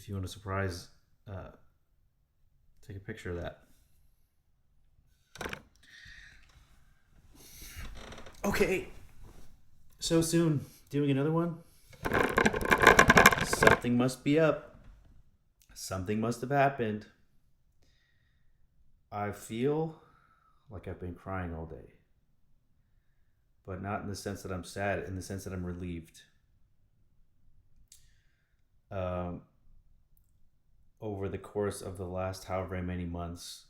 if you want to surprise, take a picture of that. Okay, so soon. Doing another one? Something must be up. Something must have happened. I feel like I've been crying all day, but not in the sense that I'm sad, in the sense that I'm relieved. Um, Over the course of the last however many months,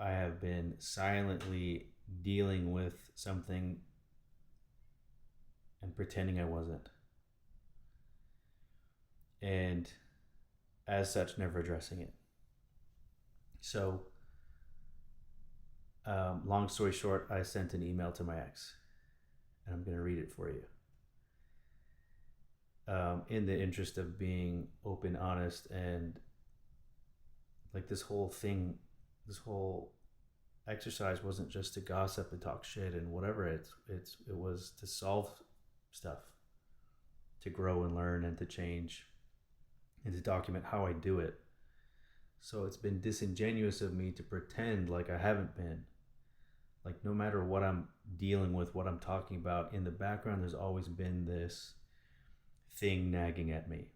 I have been silently dealing with something and pretending I wasn't. And as such, never addressing it. So, long story short, I sent an email to my ex, and I'm going to read it for you. In the interest of being open, honest, and like this whole exercise wasn't just to gossip and talk shit and whatever. It was to solve stuff, to grow and learn and to change, and to document how I do it. So it's been disingenuous of me to pretend like I haven't been. Like, no matter what I'm dealing with, what I'm talking about, in the background, there's always been this thing nagging at me.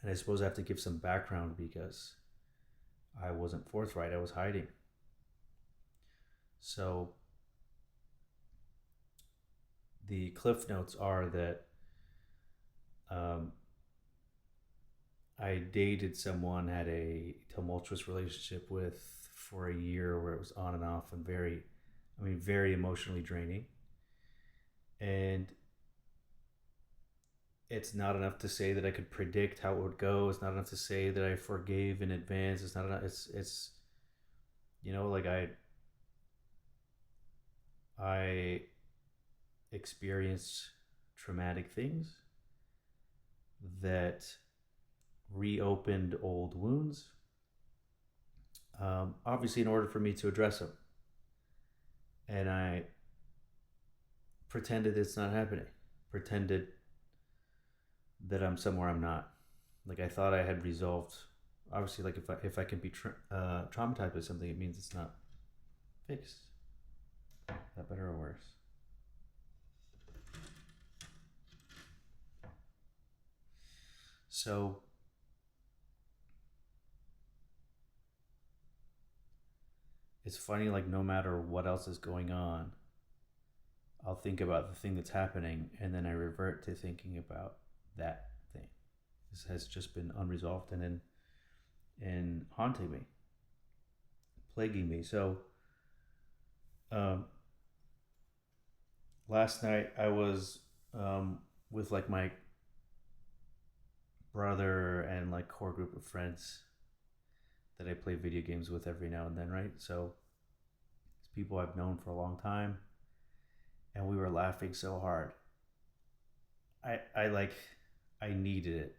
And I suppose I have to give some background because I wasn't forthright, I was hiding. So the cliff notes are that um, I dated someone, had a tumultuous relationship with for a year where it was on and off and very emotionally draining. And it's not enough to say that I could predict how it would go. It's not enough to say that I forgave in advance. It's not enough. It's like I experienced traumatic things that reopened old wounds. Obviously, in order for me to address them, and I pretended it's not happening. Pretended that I'm somewhere I'm not. Like, I thought I had resolved. Obviously, like, if I can be traumatized by something, it means it's not fixed. Is that better or worse? So it's funny, like, no matter what else is going on, I'll think about the thing that's happening, and then I revert to thinking about that thing. This has just been unresolved and haunting me, plaguing me. So, um, last night I was with like my brother and like core group of friends that I play video games with every now and then, right? So it's people I've known for a long time, and we were laughing so hard. I like I needed it.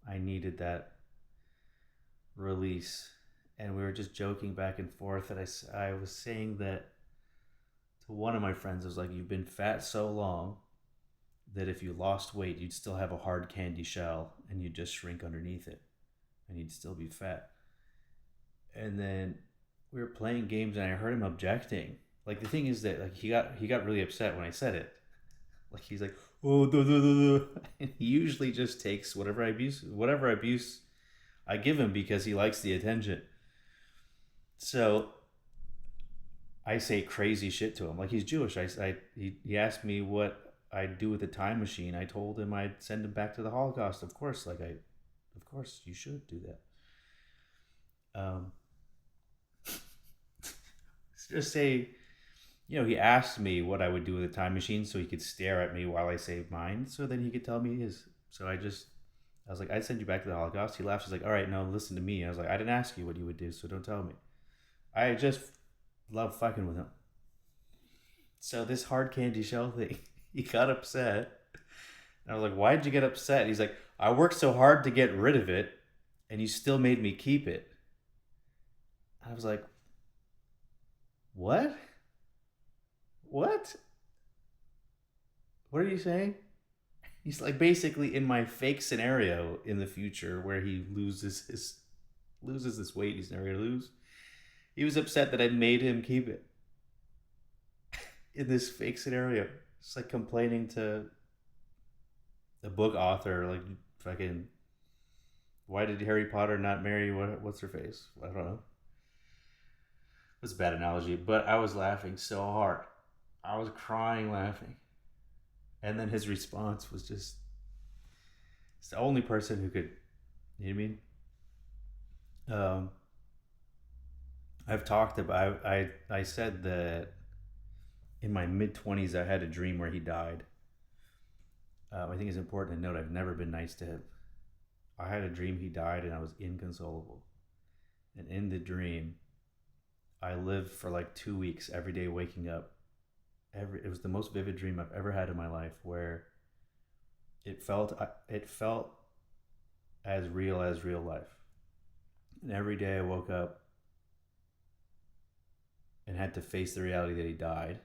I needed that release, and we were just joking back and forth. And I was saying that to one of my friends. I was like, "You've been fat so long that if you lost weight, you'd still have a hard candy shell, and you'd just shrink underneath it, and you'd still be fat." And then we were playing games, and I heard him objecting. Like, the thing is that, like, he got really upset when I said it. Like, he's like, "Oh, duh, duh, duh, duh." And he usually just takes whatever abuse I give him because he likes the attention. So I say crazy shit to him. Like, he's Jewish. He asked me what I'd do with a time machine. I told him I'd send him back to the Holocaust. Of course, of course you should do that. Um, just say, he asked me what I would do with a time machine so he could stare at me while I saved mine, so then he could tell me his. So I was like, I'd send you back to the Holocaust. He laughed. He's like, all right, no, listen to me. I was like, I didn't ask you what you would do, so don't tell me. I just love fucking with him. So this hard candy shell thing, he got upset. And I was like, why'd you get upset? And he's like, I worked so hard to get rid of it, and you still made me keep it. I was like, what? What? What are you saying? He's like basically in my fake scenario in the future where he loses this weight he's never gonna lose. He was upset that I made him keep it in this fake scenario. It's like complaining to the book author, like fucking, why did Harry Potter not marry what's her face? I don't know. It's a bad analogy, but I was laughing so hard. I was crying laughing. And then his response was just, it's the only person who could, you know what I mean? I've talked about, I said that in my mid 20s, I had a dream where he died. I think it's important to note I've never been nice to him. I had a dream he died and I was inconsolable. And in the dream, I lived for like 2 weeks every day waking up. It was the most vivid dream I've ever had in my life, where it felt as real life. And every day I woke up and had to face the reality that he died,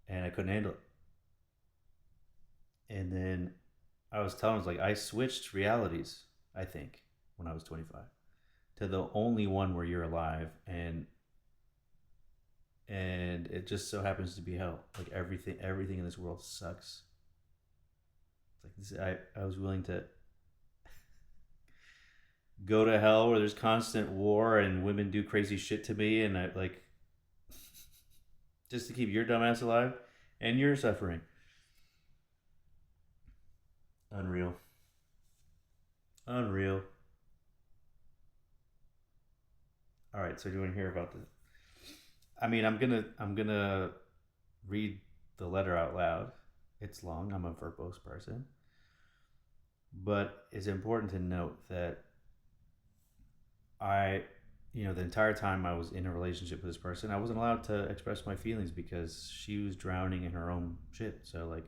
and I couldn't handle it. And then I was telling him, like, I switched realities, I think, when I was 25, to the only one where you're alive, and it just so happens to be hell. Like everything in this world sucks. It's like this, I was willing to go to hell where there's constant war and women do crazy shit to me, and I like just to keep your dumbass alive and you're suffering. Unreal. Unreal. All right, so do you want to hear about the? I mean, I'm gonna read the letter out loud. It's long. I'm a verbose person, but it's important to note that I, the entire time I was in a relationship with this person, I wasn't allowed to express my feelings because she was drowning in her own shit. So like,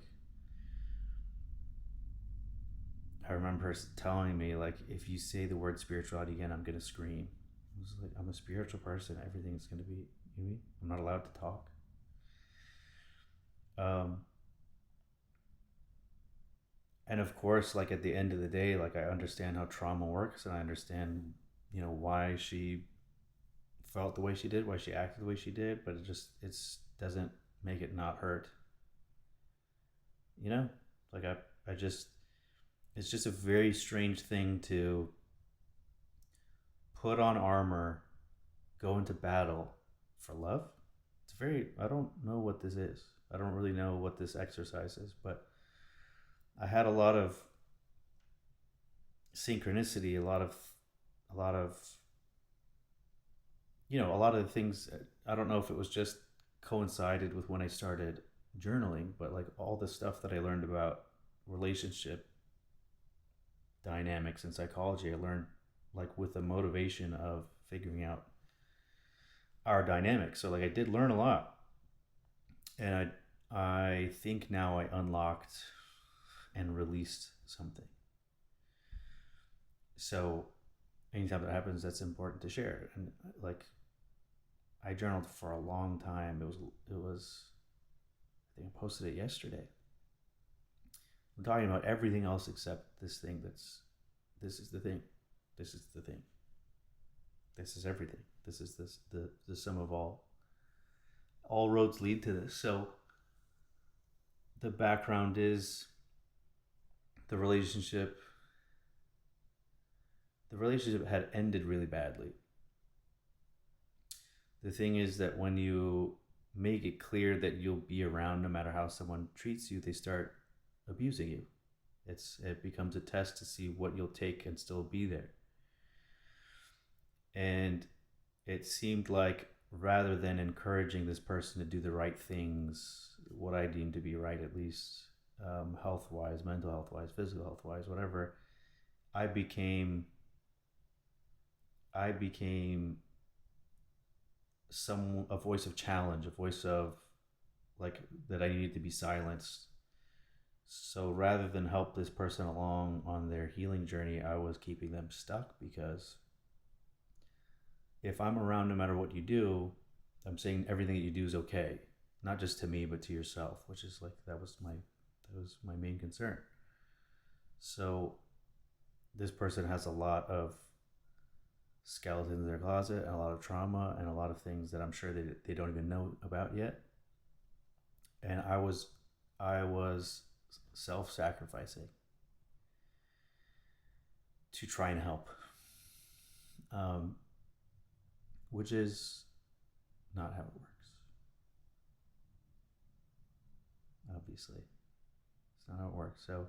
I remember her telling me like, if you say the word spirituality again, I'm gonna scream. I was like, I'm a spiritual person. Everything's gonna be, you know, I'm not allowed to talk. Um, and of course, like at the end of the day, like I understand how trauma works, and I understand, why she felt the way she did, why she acted the way she did, but it doesn't make it not hurt. You know, like I just, it's just a very strange thing to put on armor, go into battle for love. It's very, I don't know what this is. I don't really know what this exercise is, but I had a lot of synchronicity, a lot of a lot of the things. I don't know if it was just coincided with when I started journaling, but like all the stuff that I learned about relationship dynamics and psychology, I learned like with the motivation of figuring out our dynamics. So like I did learn a lot, and I think now I unlocked and released something. So anytime that happens, that's important to share. And like I journaled for a long time. It was I think I posted it yesterday. I'm talking about everything else except this thing. This is the thing. This is the thing. This is everything. This is the sum of all roads lead to this. So the background is the relationship had ended really badly. The thing is that when you make it clear that you'll be around no matter how someone treats you, they start abusing you. It becomes a test to see what you'll take and still be there. And it seemed like rather than encouraging this person to do the right things, what I deem to be right, at least health wise, mental health wise, physical health wise, whatever, I became a voice of challenge, a voice of like that I needed to be silenced. So rather than help this person along on their healing journey, I was keeping them stuck, because if I'm around no matter what you do, I'm saying everything that you do is okay, not just to me but to yourself, which is like that's That was my main concern. So this person has a lot of skeletons in their closet and a lot of trauma and a lot of things that I'm sure they don't even know about yet. And I was self-sacrificing to try and help, um, which is not how it works. Obviously, it's not how it works. So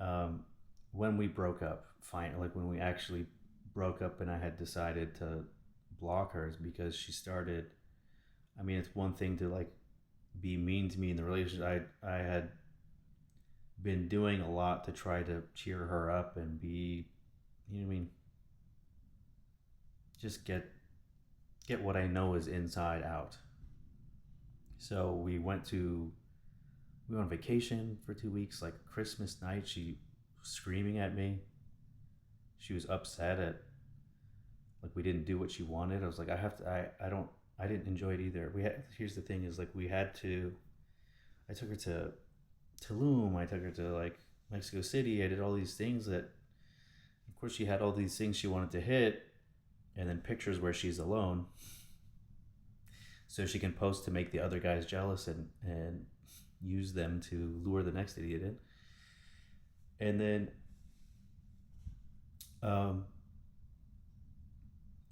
um, when we broke up, fine, like when we actually broke up, and I had decided to block her, is because she started. I mean, it's one thing to like be mean to me in the relationship. I had been doing a lot to try to cheer her up and be, you know what I mean, just get what I know is inside out. So we went on vacation for 2 weeks. Like Christmas night, she was screaming at me. She was upset at like we didn't do what she wanted. I was like, I have to. I don't. I didn't enjoy it either. We had. Here's the thing: is like we had to. I took her to Tulum. I took her to like Mexico City. I did all these things that, of course, she had all these things she wanted to hit, and then pictures where she's alone, so she can post to make the other guys jealous and use them to lure the next idiot in. And then um,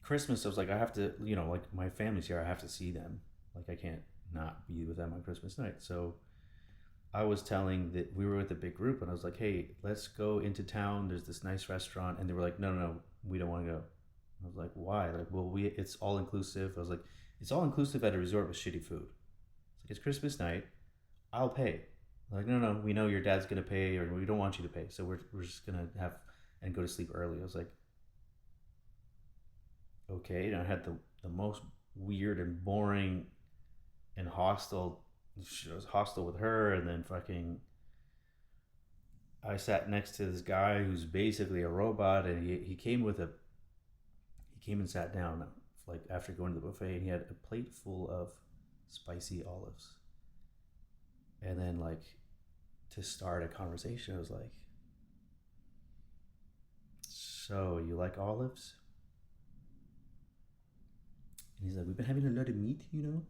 Christmas, I was like, I have to, like my family's here. I have to see them. Like I can't not be with them on Christmas night. So I was telling that we were with a big group, and I was like, hey, let's go into town. There's this nice restaurant, and they were like, no, no, no, we don't want to go. I was like, why? Like, well, it's all inclusive. I was like, it's all inclusive at a resort with shitty food. It's like it's Christmas night. I'll pay. They're like, no, no, we know your dad's gonna pay, or we don't want you to pay, so we're just gonna have and go to sleep early. I was like, okay. And I had the most weird and boring and hostile. She was hostile with her, and then fucking. I sat next to this guy who's basically a robot, and he came with a. He came and sat down, like after going to the buffet, and he had a plate full of spicy olives. And then, like, to start a conversation, I was like, "So you like olives?" And he's like, "We've been having a lot of meat, you know.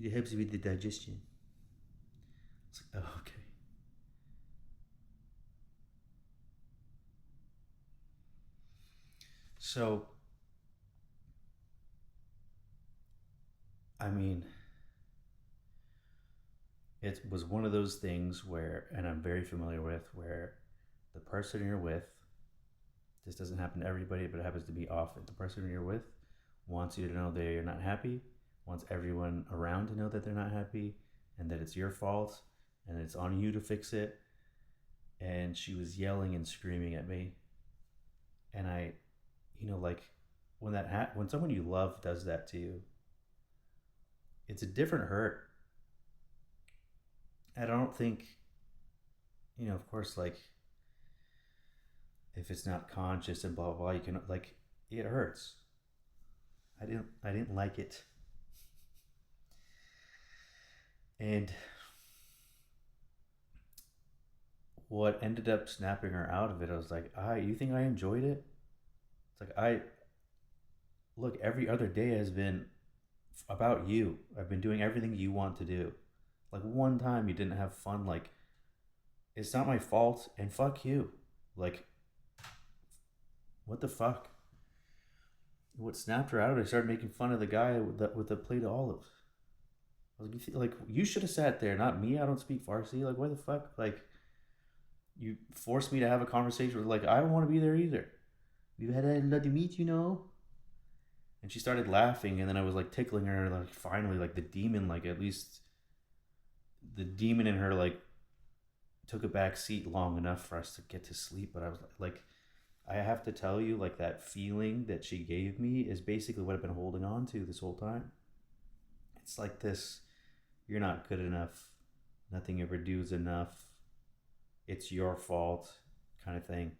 It helps with the digestion." It's like, oh, okay. So, I mean, it was one of those things where, and I'm very familiar with, where the person you're with, this doesn't happen to everybody, but it happens to be often. The person you're with wants you to know they're not happy, wants everyone around to know that they're not happy, and that it's your fault, and it's on you to fix it. And she was yelling and screaming at me, and I, like when when someone you love does that to you, it's a different hurt. I don't think, of course, like if it's not conscious and blah blah blah, you can like it hurts. I didn't like it, and what ended up snapping her out of it, I was like, you think I enjoyed it? It's like I look, every other day has been about you. I've been doing everything you want to do. Like one time you didn't have fun, like it's not my fault, and fuck you. Like what the fuck? What snapped her out? I started making fun of the guy with the plate of olives. I was like, you should have sat there, not me. I don't speak Farsi. Like, why the fuck? Like, you forced me to have a conversation with. Like, I don't want to be there either. We've had a lot of meat, you know. And she started laughing, and then I was like tickling her. Like, finally, like the demon, like at least the demon in her, like took a back seat long enough for us to get to sleep. But I was like I have to tell you, like that feeling that she gave me is basically what I've been holding on to this whole time. It's like this: you're not good enough. Nothing you ever do is enough. It's your fault, kind of thing.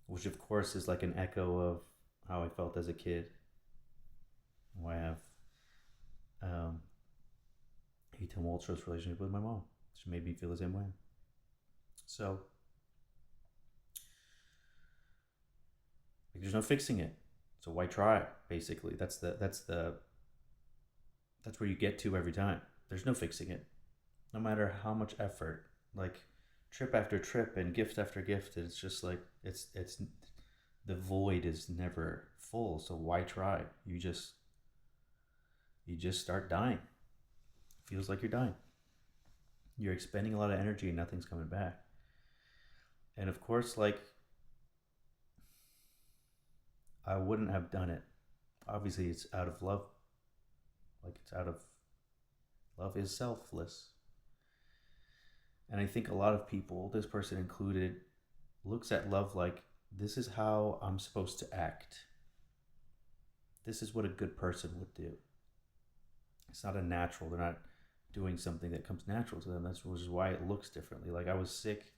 Which, of course, is like an echo of how I felt as a kid. Who I have um, a tumultuous relationship with my mom. She made me feel the same way. So like, there's no fixing it. So why try? Basically, that's where you get to every time. There's no fixing it, no matter how much effort. Like trip after trip and gift after gift, it's just like it's the void is never full. So why try? You just start dying. Feels like you're dying. You're expending a lot of energy and nothing's coming back. And of course, like, I wouldn't have done it. Obviously, it's out of love. Like, it's out of love is selfless. And I think a lot of people, this person included, looks at love like, this is how I'm supposed to act. This is what a good person would do. It's not a natural. They're not doing something that comes natural to them. Which is why it looks differently. Like, I was sick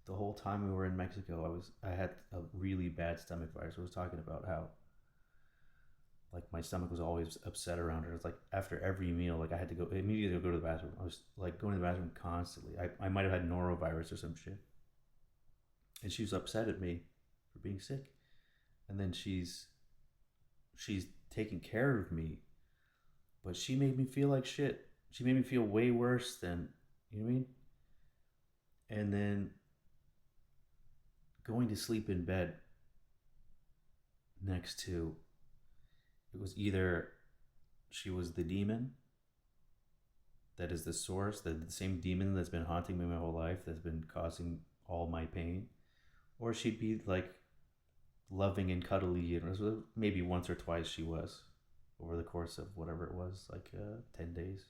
the whole time we were in Mexico. I had a really bad stomach virus. I was talking about how, like, my stomach was always upset around her. It's like after every meal, like, I had to go immediately go to the bathroom. I was like going to the bathroom constantly. I might have had norovirus or some shit. And she was upset at me for being sick. And then she's taking care of me, but she made me feel like shit. She made me feel way worse than, you know what I mean? And then going to sleep in bed next to, it was either she was the demon that is the source, the same demon that's been haunting me my whole life, that's been causing all my pain, or she'd be like loving and cuddly, and maybe once or twice she was over the course of whatever it was, like 10 days.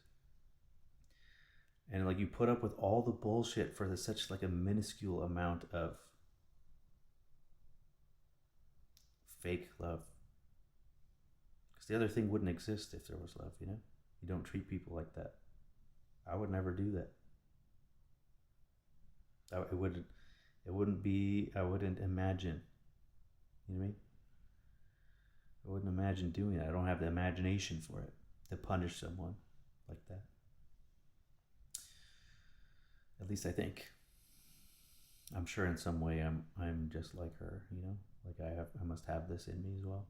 And like, you put up with all the bullshit for such like a minuscule amount of fake love. Because the other thing wouldn't exist if there was love, you know? You don't treat people like that. I would never do that. It wouldn't be, I wouldn't imagine, you know what I mean? I wouldn't imagine doing that. I don't have the imagination for it, to punish someone like that. At least I think. I'm sure in some way I'm just like her, you know? Like, I must have this in me as well.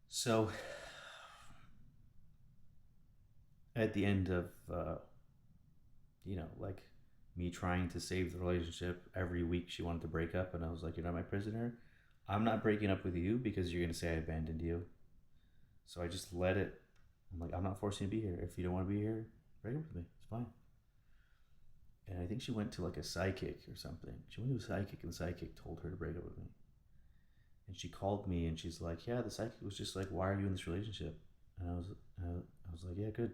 So at the end of like, me trying to save the relationship, every week she wanted to break up, and I was like, you're not my prisoner. I'm not breaking up with you because you're gonna say I abandoned you. So I just let it. I'm like, I'm not forcing you to be here. If you don't want to be here, break up with me. It's fine. And I think she went to like a psychic or something. She went to a psychic, and the psychic told her to break up with me. And she called me, and she's like, yeah, the psychic was just like, why are you in this relationship? And I was like, yeah, good,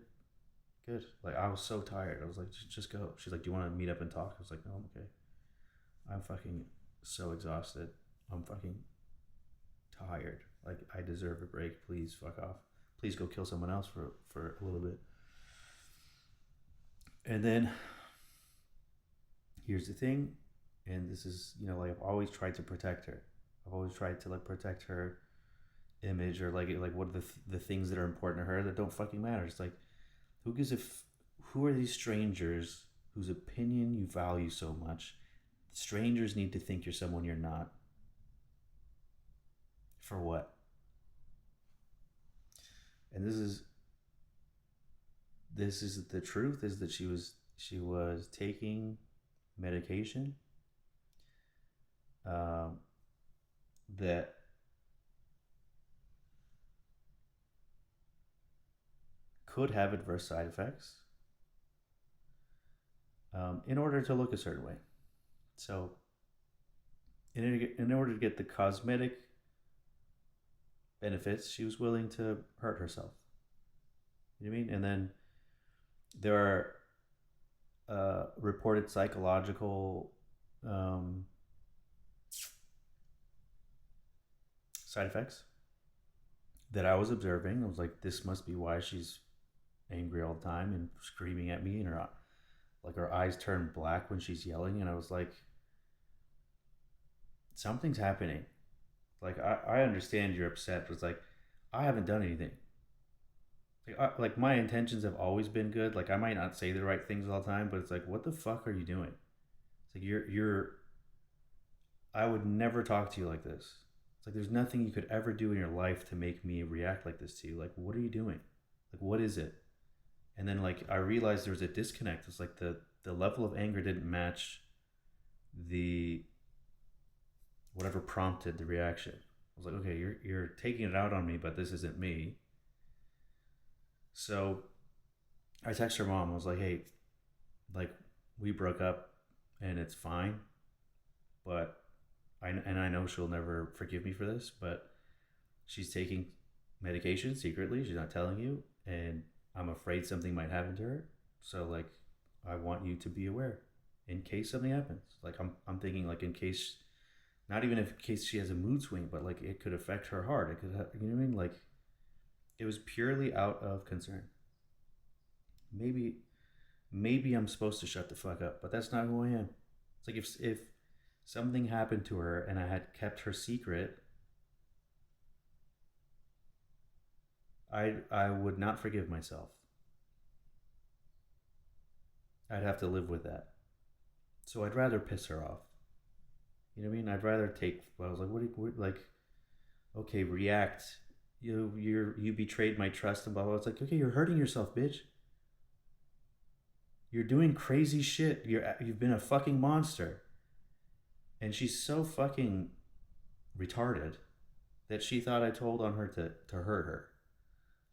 good. Like, I was so tired. I was like, just go. She's like, do you want to meet up and talk? I was like, no, I'm okay. I'm fucking so exhausted. I'm fucking tired. Like, I deserve a break. Please fuck off. Please go kill someone else for a little bit. And then here's the thing, and this is, like, I've always tried to protect her. I've always tried to like protect her image, or like what are the things that are important to her that don't fucking matter. It's like, who are these strangers whose opinion you value so much? Strangers need to think you're someone you're not. For what? And this is the truth, is that she was taking medication that could have adverse side effects, in order to look a certain way. So in order to get the cosmetic benefits, she was willing to hurt herself. You know what I mean? And then there are reported psychological side effects that I was observing. I was like, this must be why she's angry all the time and screaming at me, and her eyes turn black when she's yelling. And I was like, something's happening. Like, I understand you're upset, but it's like, I haven't done anything. Like my intentions have always been good. Like I might not say the right things all the time, but it's like, what the fuck are you doing? It's like you're. I would never talk to you like this. It's like there's nothing you could ever do in your life to make me react like this to you. Like what are you doing? Like what is it? And then like I realized there was a disconnect. It's like the level of anger didn't match the whatever prompted the reaction. I was like, okay, you're taking it out on me, but this isn't me. So I texted her mom. I was like, hey, like we broke up and it's fine, but I know she'll never forgive me for this, but she's taking medication secretly. She's not telling you, and I'm afraid something might happen to her. So like, I want you to be aware in case something happens. Like I'm thinking like in case, not even in case she has a mood swing, but like it could affect her heart. It could, you know what I mean? Like it was purely out of concern. Maybe maybe I'm supposed to shut the fuck up, but that's not who I am. It's like if something happened to her and I had kept her secret, I would not forgive myself. I'd have to live with that. So I'd rather piss her off. You know what I mean? I'd rather take. I was like, what like? Okay, react. You betrayed my trust and blah blah. It's like, okay, you're hurting yourself, bitch. You're doing crazy shit. You've been a fucking monster. And she's so fucking retarded that she thought I told on her to hurt her.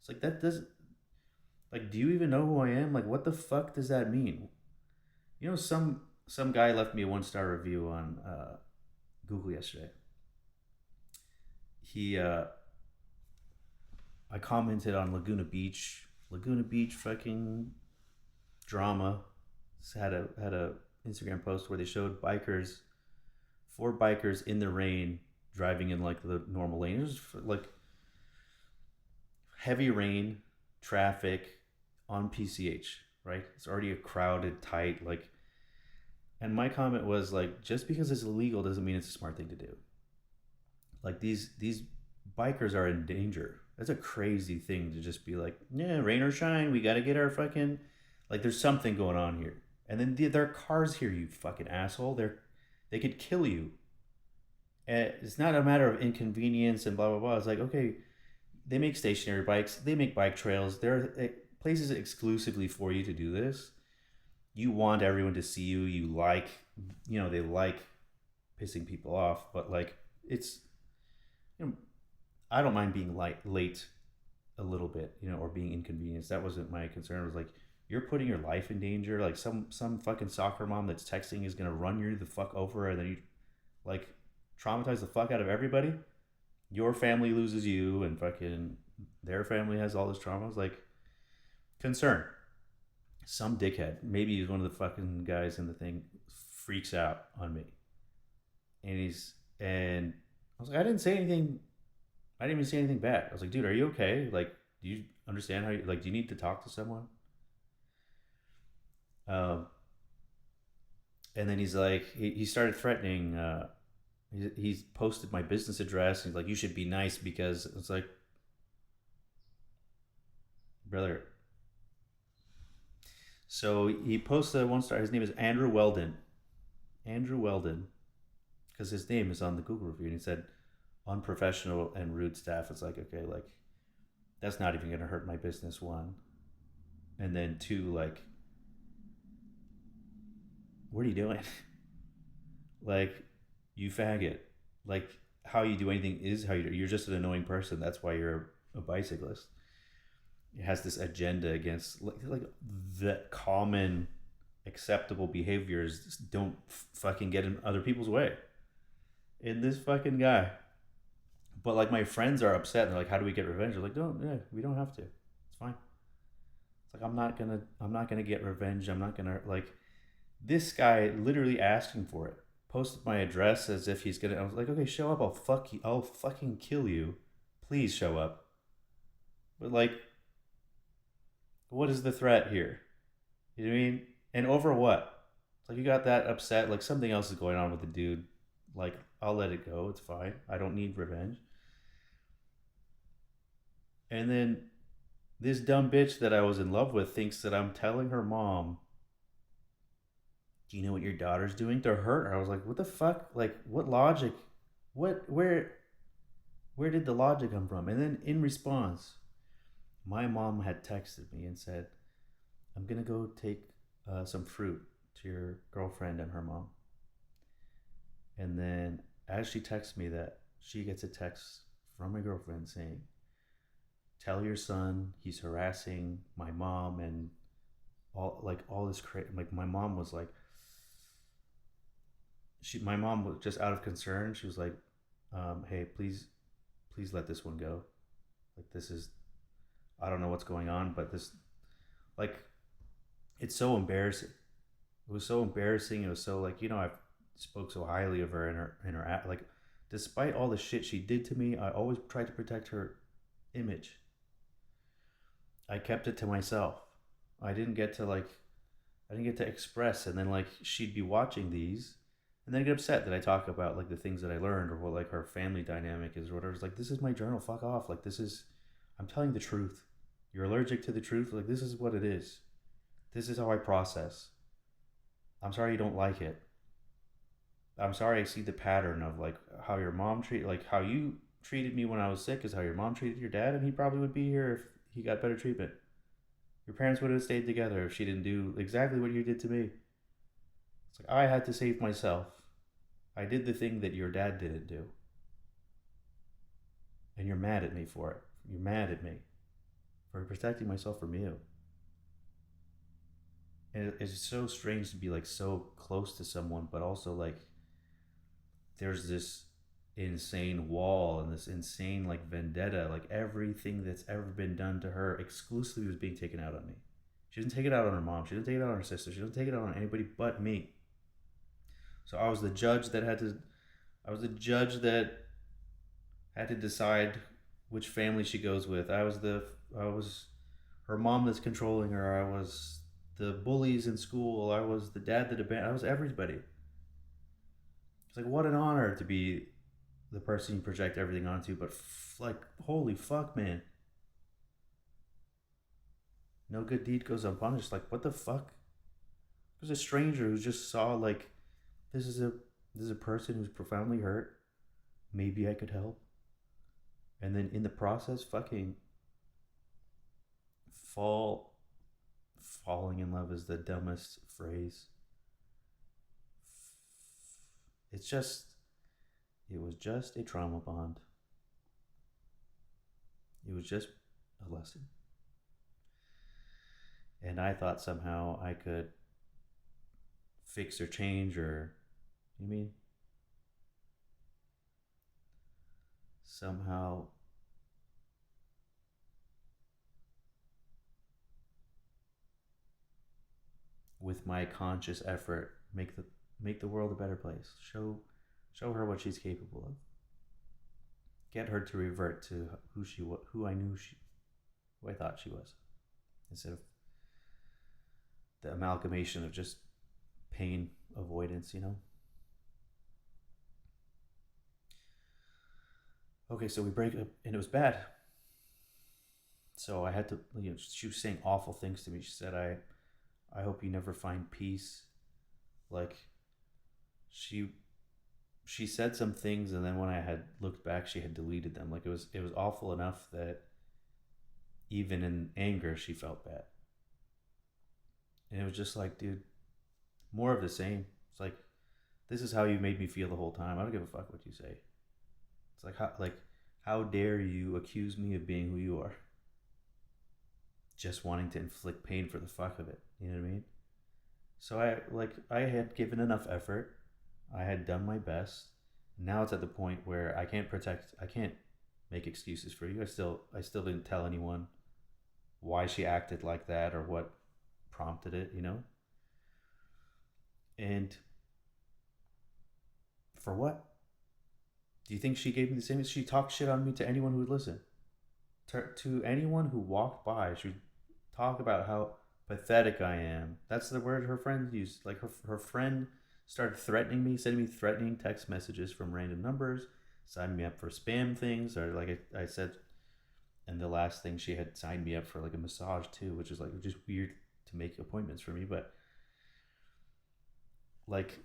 It's like that doesn't like. Do you even know who I am? Like, what the fuck does that mean? You know, some guy left me a 1-star review on Google yesterday. He I commented on Laguna Beach fucking drama. Just had a Instagram post where they showed bikers, 4 bikers in the rain driving in like the normal lane. It was like heavy rain, traffic on PCH, right? It's already a crowded, tight, like. And my comment was like, just because it's illegal doesn't mean it's a smart thing to do. Like these bikers are in danger. That's a crazy thing to just be like, yeah, rain or shine, we got to get our fucking like. There's something going on here, and then there are cars here. You fucking asshole. They could kill you. And it's not a matter of inconvenience and blah blah blah. It's like okay, they make stationary bikes. They make bike trails. There are places exclusively for you to do this. You want everyone to see you. You like, they like pissing people off, but like it's, you know, I don't mind being late a little bit, or being inconvenienced. That wasn't my concern. It was like you're putting your life in danger. Like some fucking soccer mom that's texting is gonna run you the fuck over, and then you like traumatize the fuck out of everybody. Your family loses you, and fucking their family has all this trauma. It's like concern. Some dickhead, maybe he's one of the fucking guys in the thing, freaks out on me, and I was like, I didn't say anything. I didn't even say anything bad. I was like, dude, are you okay? Like, do you understand how you like? Do you need to talk to someone? Um, and then he's like, he started threatening. He's posted my business address. And he's like, you should be nice because it's like, brother. So he posted a 1-star. His name is Andrew Weldon. Andrew Weldon, because his name is on the Google review, and he said unprofessional and rude staff. It's like okay, like that's not even gonna hurt my business. One, and then two, like, what are you doing? Like, you faggot. Like, how you do anything is how you do. You're just an annoying person. That's why you're a bicyclist. It has this agenda against like the common acceptable behaviors don't fucking get in other people's way. And this fucking guy. But like my friends are upset. They're like, "How do we get revenge?" They're like, "No, yeah, we don't have to. It's fine." It's like I'm not gonna get revenge. I'm not gonna like. This guy literally asking for it. Posted my address as if he's gonna. I was like, "Okay, show up. I'll fuck you. I'll fucking kill you. Please show up." But like, what is the threat here? You know what I mean? And over what? Like you got that upset. Like something else is going on with the dude. Like I'll let it go. It's fine. I don't need revenge. And then this dumb bitch that I was in love with thinks that I'm telling her mom, "Do you know what your daughter's doing to her?" I was like, "What the fuck? Like, what logic? What? Where did the logic come from?" And then in response, my mom had texted me and said, "I'm gonna go take some fruit to your girlfriend and her mom." And then as she texts me that, she gets a text from my girlfriend saying, "Tell your son he's harassing my mom and all this crazy." Like my mom was like, my mom was just out of concern. She was like, "Hey, please let this one go. Like this is, I don't know what's going on, but this, like, it's so embarrassing. It was so embarrassing. It was so like, I've spoke so highly of her in her like, despite all the shit she did to me, I always tried to protect her image. I kept it to myself. I didn't get to like I didn't get to express, and then like she'd be watching these and then get upset that I talk about like the things that I learned or what like her family dynamic is or whatever. It's like, this is my journal, fuck off. Like this is, I'm telling the truth. You're allergic to the truth, like this is what it is. This is how I process. I'm sorry you don't like it. I'm sorry I see the pattern of like how your mom treat like how you treated me when I was sick is how your mom treated your dad, and he probably would be here if he got better treatment. Your parents would have stayed together if she didn't do exactly what you did to me. It's like I had to save myself. I did the thing that your dad didn't do. And you're mad at me for it. You're mad at me for protecting myself from you. And it's so strange to be like so close to someone, but also like there's this insane wall and this insane like vendetta. Like everything that's ever been done to her exclusively was being taken out on me. She didn't take it out on her mom. She didn't take it out on her sister. She didn't take it out on anybody but me. So I was the judge that had to. I was the judge that had to decide which family she goes with. I was her mom that's controlling her. I was the bullies in school. I was the dad that abandoned. I was everybody. It's like what an honor to be the person you project everything onto. But like holy fuck, man, no good deed goes unpunished. Like what the fuck? There's a stranger who just saw like this is a this is a person who's profoundly hurt. Maybe I could help, and then in the process, fucking fall falling in love is the dumbest phrase. It's just, it was just a trauma bond. It was just a lesson. And I thought somehow I could fix or change or, you mean? Somehow with my conscious effort make the world a better place. Show her what she's capable of. Get her to revert to who I knew she who I thought she was, instead of the amalgamation of just pain avoidance. Okay, so we break up and it was bad. So I had to, she was saying awful things to me. She said, I hope you never find peace. Like, she she said some things, and then when I had looked back, she had deleted them. Like it was awful enough that even in anger, she felt bad, and it was just like, dude, more of the same. It's like, this is how you made me feel the whole time. I don't give a fuck what you say. It's how dare you accuse me of being who you are, just wanting to inflict pain for the fuck of it. You know what I mean? So I had given enough effort. I had done my best. Now it's at the point where I can't make excuses for you. I still didn't tell anyone why she acted like that or what prompted it. And for what? Do you think she gave me the same? She talked shit on me to anyone who would listen. To anyone who walked by, she would talk about how pathetic I am. That's the word her friend used. Like her friend started threatening me, sending me threatening text messages from random numbers, signing me up for spam things, or like I said, And the last thing, she had signed me up for like a massage too, which is like just weird to make appointments for me, but like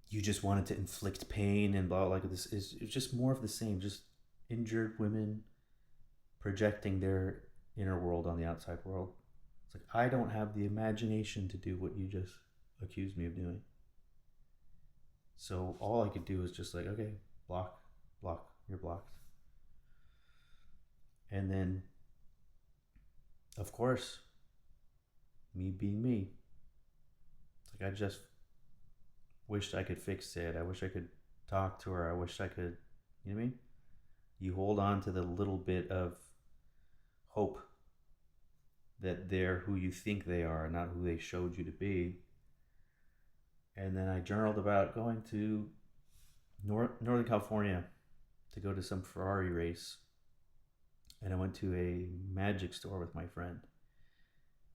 you just wanted to inflict pain and blah, like this is it's just more of the same, just injured women projecting their inner world on the outside world. It's like I don't have the imagination to do what you just accused me of doing. So all I could do is just like, okay, block, block, you're blocked. And then, of course, me being me, it's like I just wished I could fix it. I wish I could talk to her. I wish I could, you know what I mean? You hold on to the little bit of hope that they're who you think they are, not who they showed you to be. And then I journaled about going to Northern California to go to some Ferrari race. And I went to a magic store with my friend.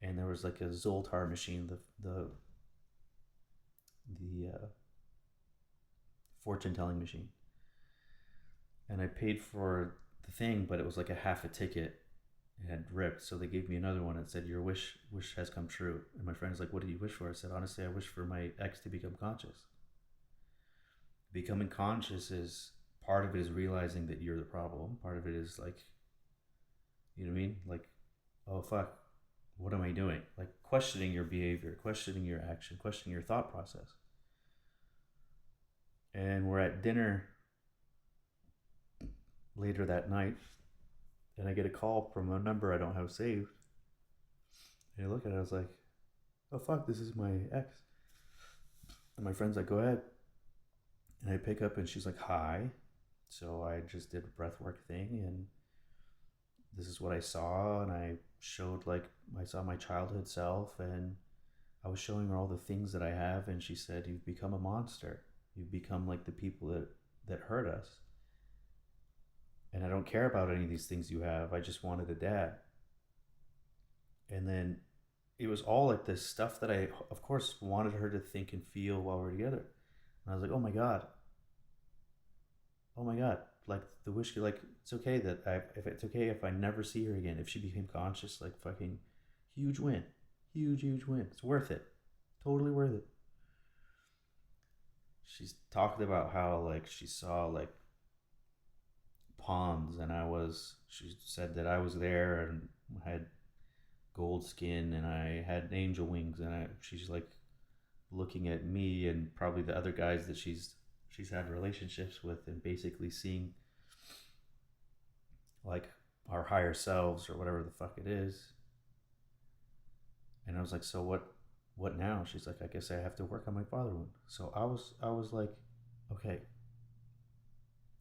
And there was like a Zoltar machine, the fortune telling machine. And I paid for the thing, but it was like a half a ticket. It had ripped, so they gave me another one and said, "Your wish has come true." And my friend's like, "What did you wish for?" I said, "Honestly, I wish for my ex to become conscious." Becoming conscious is part of it is realizing that you're the problem. Part of it is like, you know what I mean? Like, oh fuck, what am I doing? Like questioning your behavior, questioning your action, questioning your thought process. And we're at dinner later that night, and I get a call from a number I don't have saved. And I look at it, I was like, oh fuck, this is my ex. And my friend's like, go ahead. And I pick up and she's like, hi. So I just did a breathwork thing, and this is what I saw. And I showed, like, I saw my childhood self, and I was showing her all the things that I have. And she said, you've become a monster. You've become like the people that hurt us. And I don't care about any of these things you have. I just wanted a dad. And then it was all like this stuff that I, of course, wanted her to think and feel while we're together. And I was like, oh my God. Oh my God. Like the wish, like it's okay that if it's okay if I never see her again, if she became conscious, like fucking huge win. Huge, huge win. It's worth it. Totally worth it. She's talked about how like she saw like ponds, and she said that I was there and had gold skin and I had angel wings, and she's like looking at me and probably the other guys that she's had relationships with, and basically seeing like our higher selves or whatever the fuck it is. And I was like, so what now? She's like, I guess I have to work on my father wound. So I was like, okay,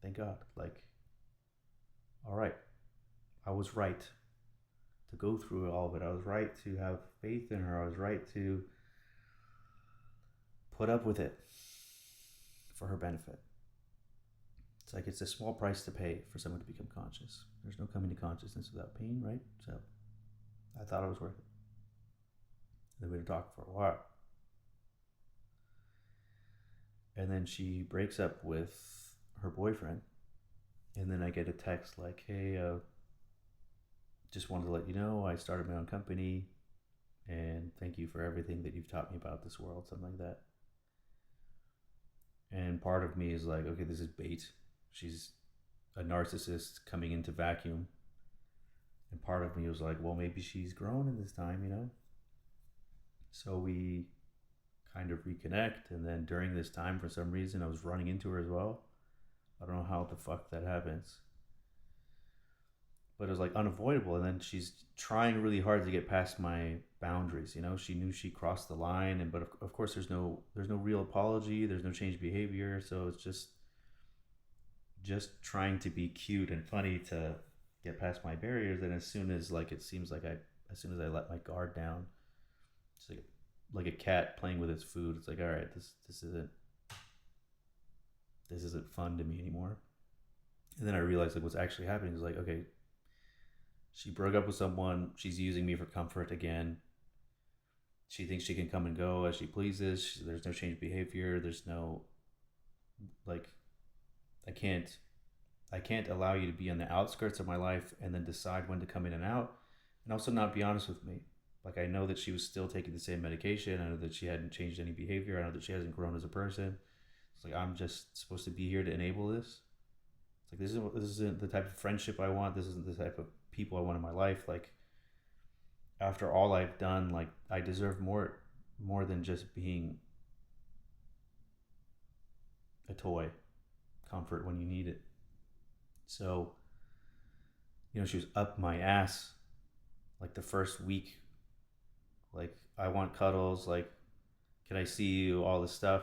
thank God. Like, all right, I was right to go through all of it. I was right to have faith in her. I was right to put up with it for her benefit. It's like it's a small price to pay for someone to become conscious. There's no coming to consciousness without pain, right? So I thought it was worth it. Then we talked for a while. And then she breaks up with her boyfriend. And then I get a text like, hey, just wanted to let you know I started my own company, and thank you for everything that you've taught me about this world, something like that. And part of me is like, okay, this is bait. She's a narcissist coming into vacuum. And part of me was like, well, maybe she's grown in this time, you know? So we kind of reconnect. And then during this time, for some reason, I was running into her as well. I don't know how the fuck that happens. But it was like unavoidable. And then she's trying really hard to get past my boundaries. You know, she knew she crossed the line, and but of course there's no real apology. There's no change behavior. So it's just trying to be cute and funny to get past my barriers. And as soon as like it seems like as soon as I let my guard down, it's like a cat playing with its food. It's like, all right, this isn't fun to me anymore. And then I realized like what's actually happening is like, okay, she broke up with someone. She's using me for comfort again. She thinks she can come and go as she pleases. There's no change behavior. There's no, like, I can't I can't allow you to be on the outskirts of my life and then decide when to come in and out, and also not be honest with me. Like, I know that she was still taking the same medication. I know that she hadn't changed any behavior. I know that she hasn't grown as a person. It's like, I'm just supposed to be here to enable this. It's like, this isn't the type of friendship I want. This isn't the type of people I want in my life. Like, after all I've done, like, I deserve more than just being a toy, comfort when you need it. So, she was up my ass like the first week. Like, I want cuddles, like, can I see you, all this stuff.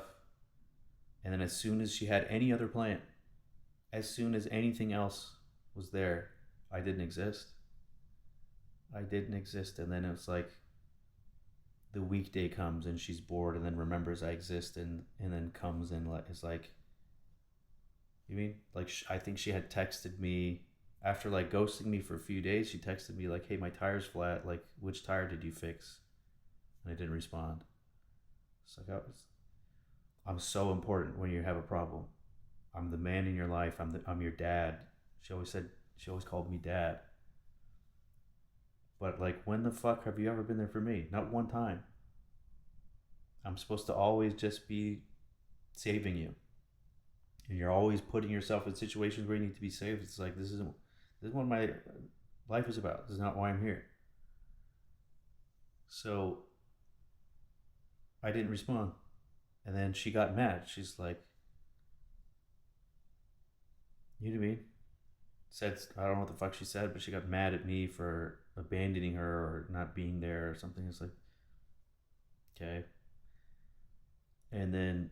And then as soon as she had any other plan, as soon as anything else was there, I didn't exist. I didn't exist. And then it was like the weekday comes and she's bored and then remembers I exist, and then comes and is like, you mean, like, I think she had texted me after like ghosting me for a few days. She texted me like, hey, my tire's flat. Like, which tire did you fix? And I didn't respond. It's like, I'm so important when you have a problem. I'm the man in your life. I'm your dad. She always called me dad. But like, when the fuck have you ever been there for me? Not one time. I'm supposed to always just be saving you, and you're always putting yourself in situations where you need to be saved. It's like, this is what my life is about. This is not why I'm here. So I didn't respond, and then she got mad. She's like, you know what I mean? Said, I don't know what the fuck she said, but she got mad at me for abandoning her or not being there or something. It's like, okay. And then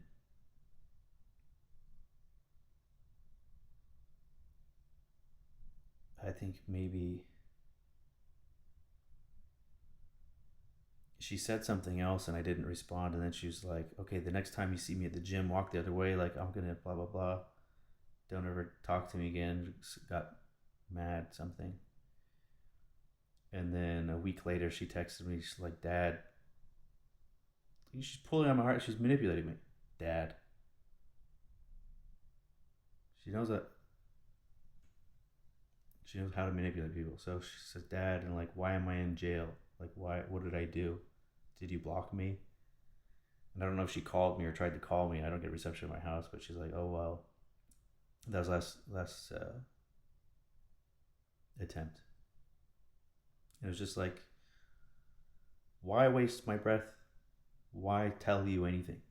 I think maybe she said something else and I didn't respond. And then she was like, okay, the next time you see me at the gym, walk the other way. Like, I'm going to blah, blah, blah. Don't ever talk to me again. Got mad, something. And then a week later, she texted me. She's like, Dad, she's pulling on my heart. She's manipulating me. Dad. She knows that. She knows how to manipulate people. So she says, Dad, and like, why am I in jail? Like, why? What did I do? Did you block me? And I don't know if she called me or tried to call me. I don't get reception at my house, but she's like, oh well, that was last attempt. And it was just like, why waste my breath? Why tell you anything?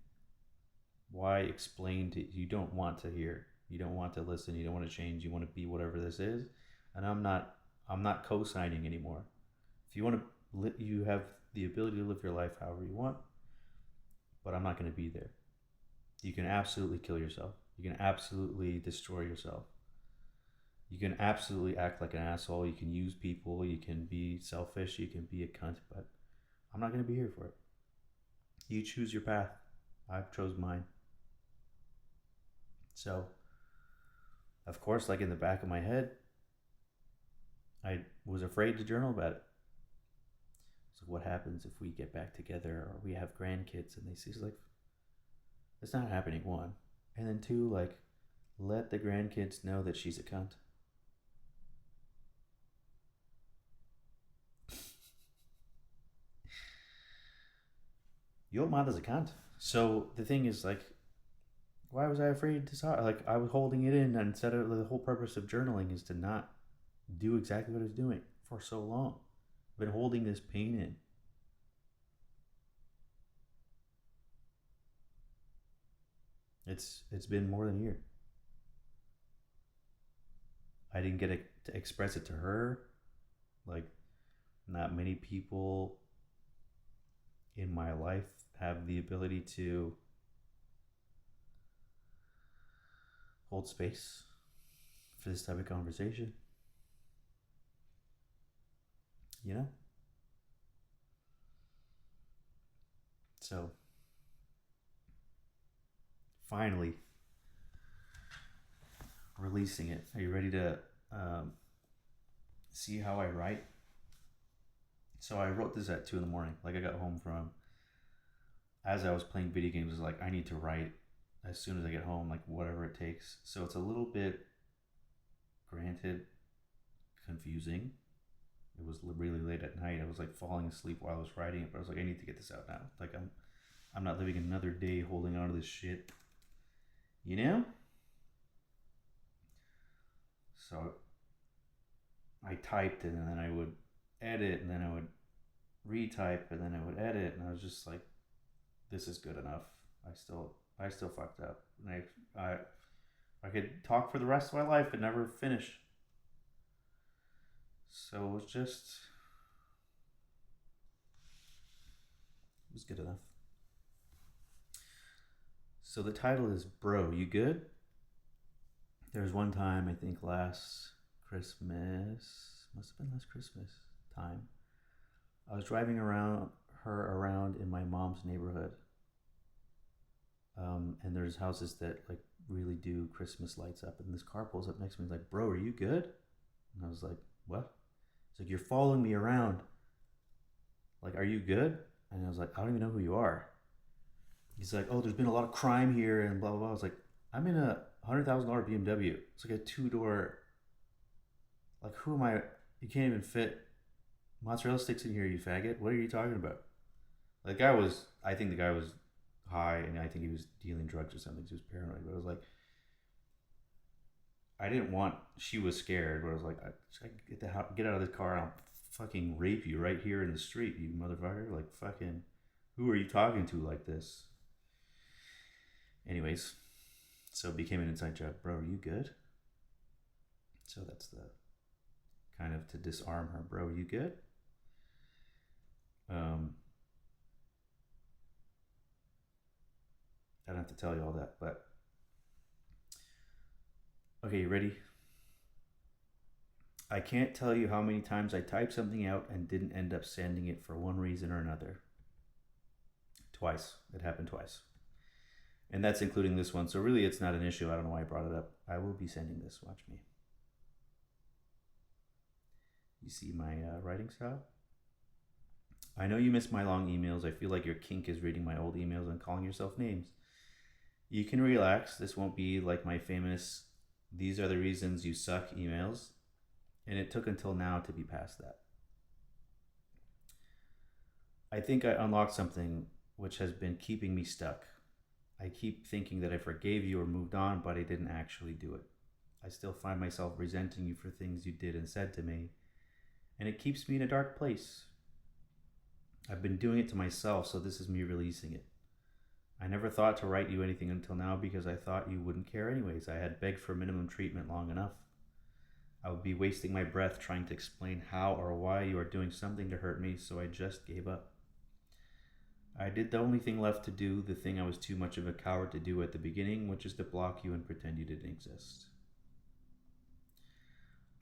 Why explain to you? Don't want to hear. You don't want to listen. You don't want to change. You want to be whatever this is. And I'm not co-signing anymore. If you want to, you have the ability to live your life however you want, but I'm not going to be there. You can absolutely kill yourself. You can absolutely destroy yourself. You can absolutely act like an asshole. You can use people. You can be selfish. You can be a cunt, but I'm not going to be here for it. You choose your path. I've chose mine. So, of course, like, in the back of my head, I was afraid to journal about it. So what happens if we get back together or we have grandkids and they see, like, it's not happening, one. And then two, like, let the grandkids know that she's a cunt. Your mother's a cunt. So the thing is, like, why was I afraid to talk? Like, I was holding it in, and instead of, the whole purpose of journaling is to not do exactly what I was doing for so long. I've been holding this pain in. It's been more than a year. I didn't get to express it to her. Like, not many people in my life have the ability to hold space for this type of conversation. You know? So, finally, releasing it. Are you ready to see how I write? So I wrote this at 2 in the morning. Like, I got home from, as I was playing video games, I was like, I need to write as soon as I get home, like, whatever it takes. So it's a little bit Granted, confusing. It was really late at night. I was like falling asleep while I was writing it, but I was like, I need to get this out now. Like I'm not living another day holding on to this shit. You know? So I typed it and then I would edit and then I would retype and then I would edit and I was just like, this is good enough. I still fucked up. And I could talk for the rest of my life and never finish. So it was good enough. So the title is Bro, You Good? There was one time, I think last Christmas, must have been last Christmas time. I was driving her around in my mom's neighborhood. And there's houses that like really do Christmas lights up. And this car pulls up next to me and is like, bro, are you good? And I was like, what? It's like, you're following me around. Like, are you good? And I was like, I don't even know who you are. He's like, oh, there's been a lot of crime here and blah, blah, blah. I was like, I'm in a $100,000 BMW. It's like a 2-door. Like, who am I? You can't even fit mozzarella sticks in here, you faggot. What are you talking about? I think the guy was high and I think he was dealing drugs or something. He was paranoid. But I was like, I didn't want, she was scared, but I was like, get out of this car and I'll fucking rape you right here in the street, you motherfucker. Like, fucking, who are you talking to like this? Anyways, so it became an inside joke. Bro, are you good? So that's the kind of to disarm her. Bro, are you good? I don't have to tell you all that, but okay, you ready? I can't tell you how many times I typed something out and didn't end up sending it for one reason or another. Twice. It happened twice. And that's including this one. So really, it's not an issue. I don't know why I brought it up. I will be sending this. Watch me. You see my writing style? I know you miss my long emails. I feel like your kink is reading my old emails and calling yourself names. You can relax. This won't be like my famous, these are the reasons you suck emails. And it took until now to be past that. I think I unlocked something which has been keeping me stuck. I keep thinking that I forgave you or moved on, but I didn't actually do it. I still find myself resenting you for things you did and said to me, and it keeps me in a dark place. I've been doing it to myself, so this is me releasing it. I never thought to write you anything until now because I thought you wouldn't care anyways. I had begged for minimum treatment long enough. I would be wasting my breath trying to explain how or why you are doing something to hurt me, so I just gave up. I did the only thing left to do, the thing I was too much of a coward to do at the beginning, which is to block you and pretend you didn't exist.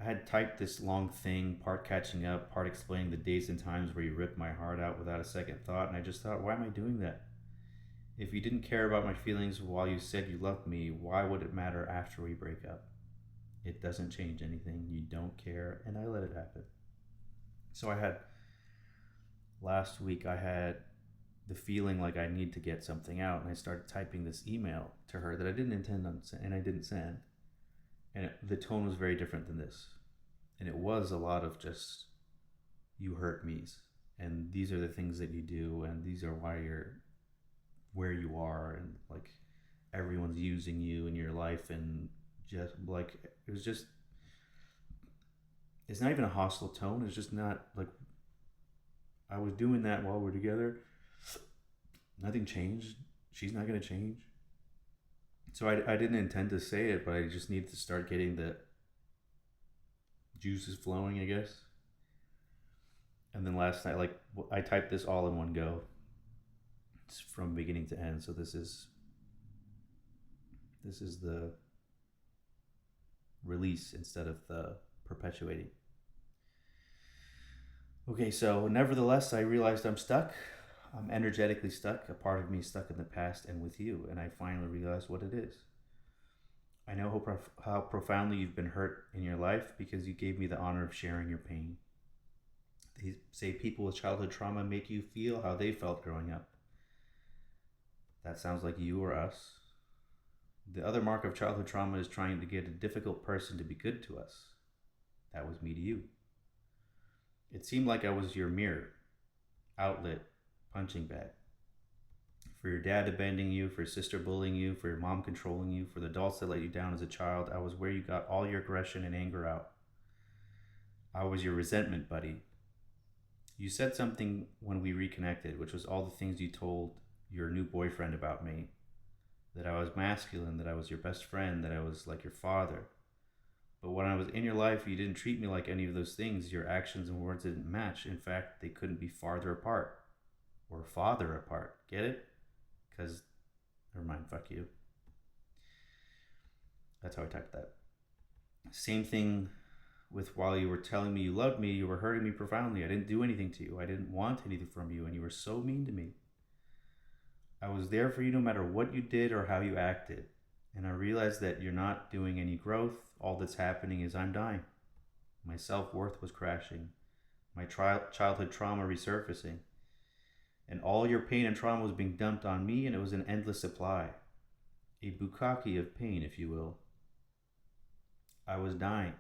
I had typed this long thing, part catching up, part explaining the days and times where you ripped my heart out without a second thought, and I just thought, why am I doing that? If you didn't care about my feelings while you said you loved me, why would it matter after we break up? It doesn't change anything. You don't care, and I let it happen. So last week I had the feeling like I need to get something out, and I started typing this email to her that I didn't intend on and I didn't send. And the tone was very different than this. And it was a lot of just, you hurt me's. And these are the things that you do, and these are why you're where you are, and like everyone's using you in your life, and just like it was just, it's not even a hostile tone. It's just not like I was doing that while we're together. Nothing changed. She's not going to change. So I didn't intend to say it, but I just needed to start getting the juices flowing, I guess. And then last night, like, I typed this all in one go. It's from beginning to end. So this is the release instead of the perpetuating. Okay, so nevertheless, I realized I'm stuck. I'm energetically stuck. A part of me is stuck in the past and with you, and I finally realized what it is. I know how profoundly you've been hurt in your life because you gave me the honor of sharing your pain. They say people with childhood trauma make you feel how they felt growing up. That sounds like you or us. The other mark of childhood trauma is trying to get a difficult person to be good to us. That was me to you. It seemed like I was your mirror, outlet, punching bag. For your dad abandoning you, for your sister bullying you, for your mom controlling you, for the adults that let you down as a child, I was where you got all your aggression and anger out. I was your resentment buddy. You said something when we reconnected, which was all the things you told your new boyfriend about me. That I was masculine, that I was your best friend, that I was like your father. But when I was in your life, you didn't treat me like any of those things. Your actions and words didn't match. In fact, they couldn't be farther apart. Or farther apart. Get it? Because, never mind, fuck you. That's how I typed that. Same thing with while you were telling me you loved me, you were hurting me profoundly. I didn't do anything to you. I didn't want anything from you, and you were so mean to me. I was there for you no matter what you did or how you acted. And I realized that you're not doing any growth. All that's happening is I'm dying. My self-worth was crashing. My childhood trauma resurfacing. And all your pain and trauma was being dumped on me, and it was an endless supply. A bukkake of pain, if you will. I was dying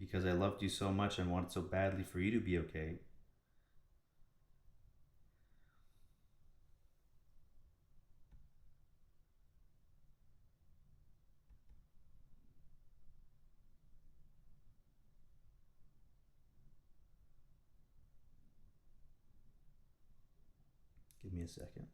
because I loved you so much and wanted so badly for you to be okay. Give me a second.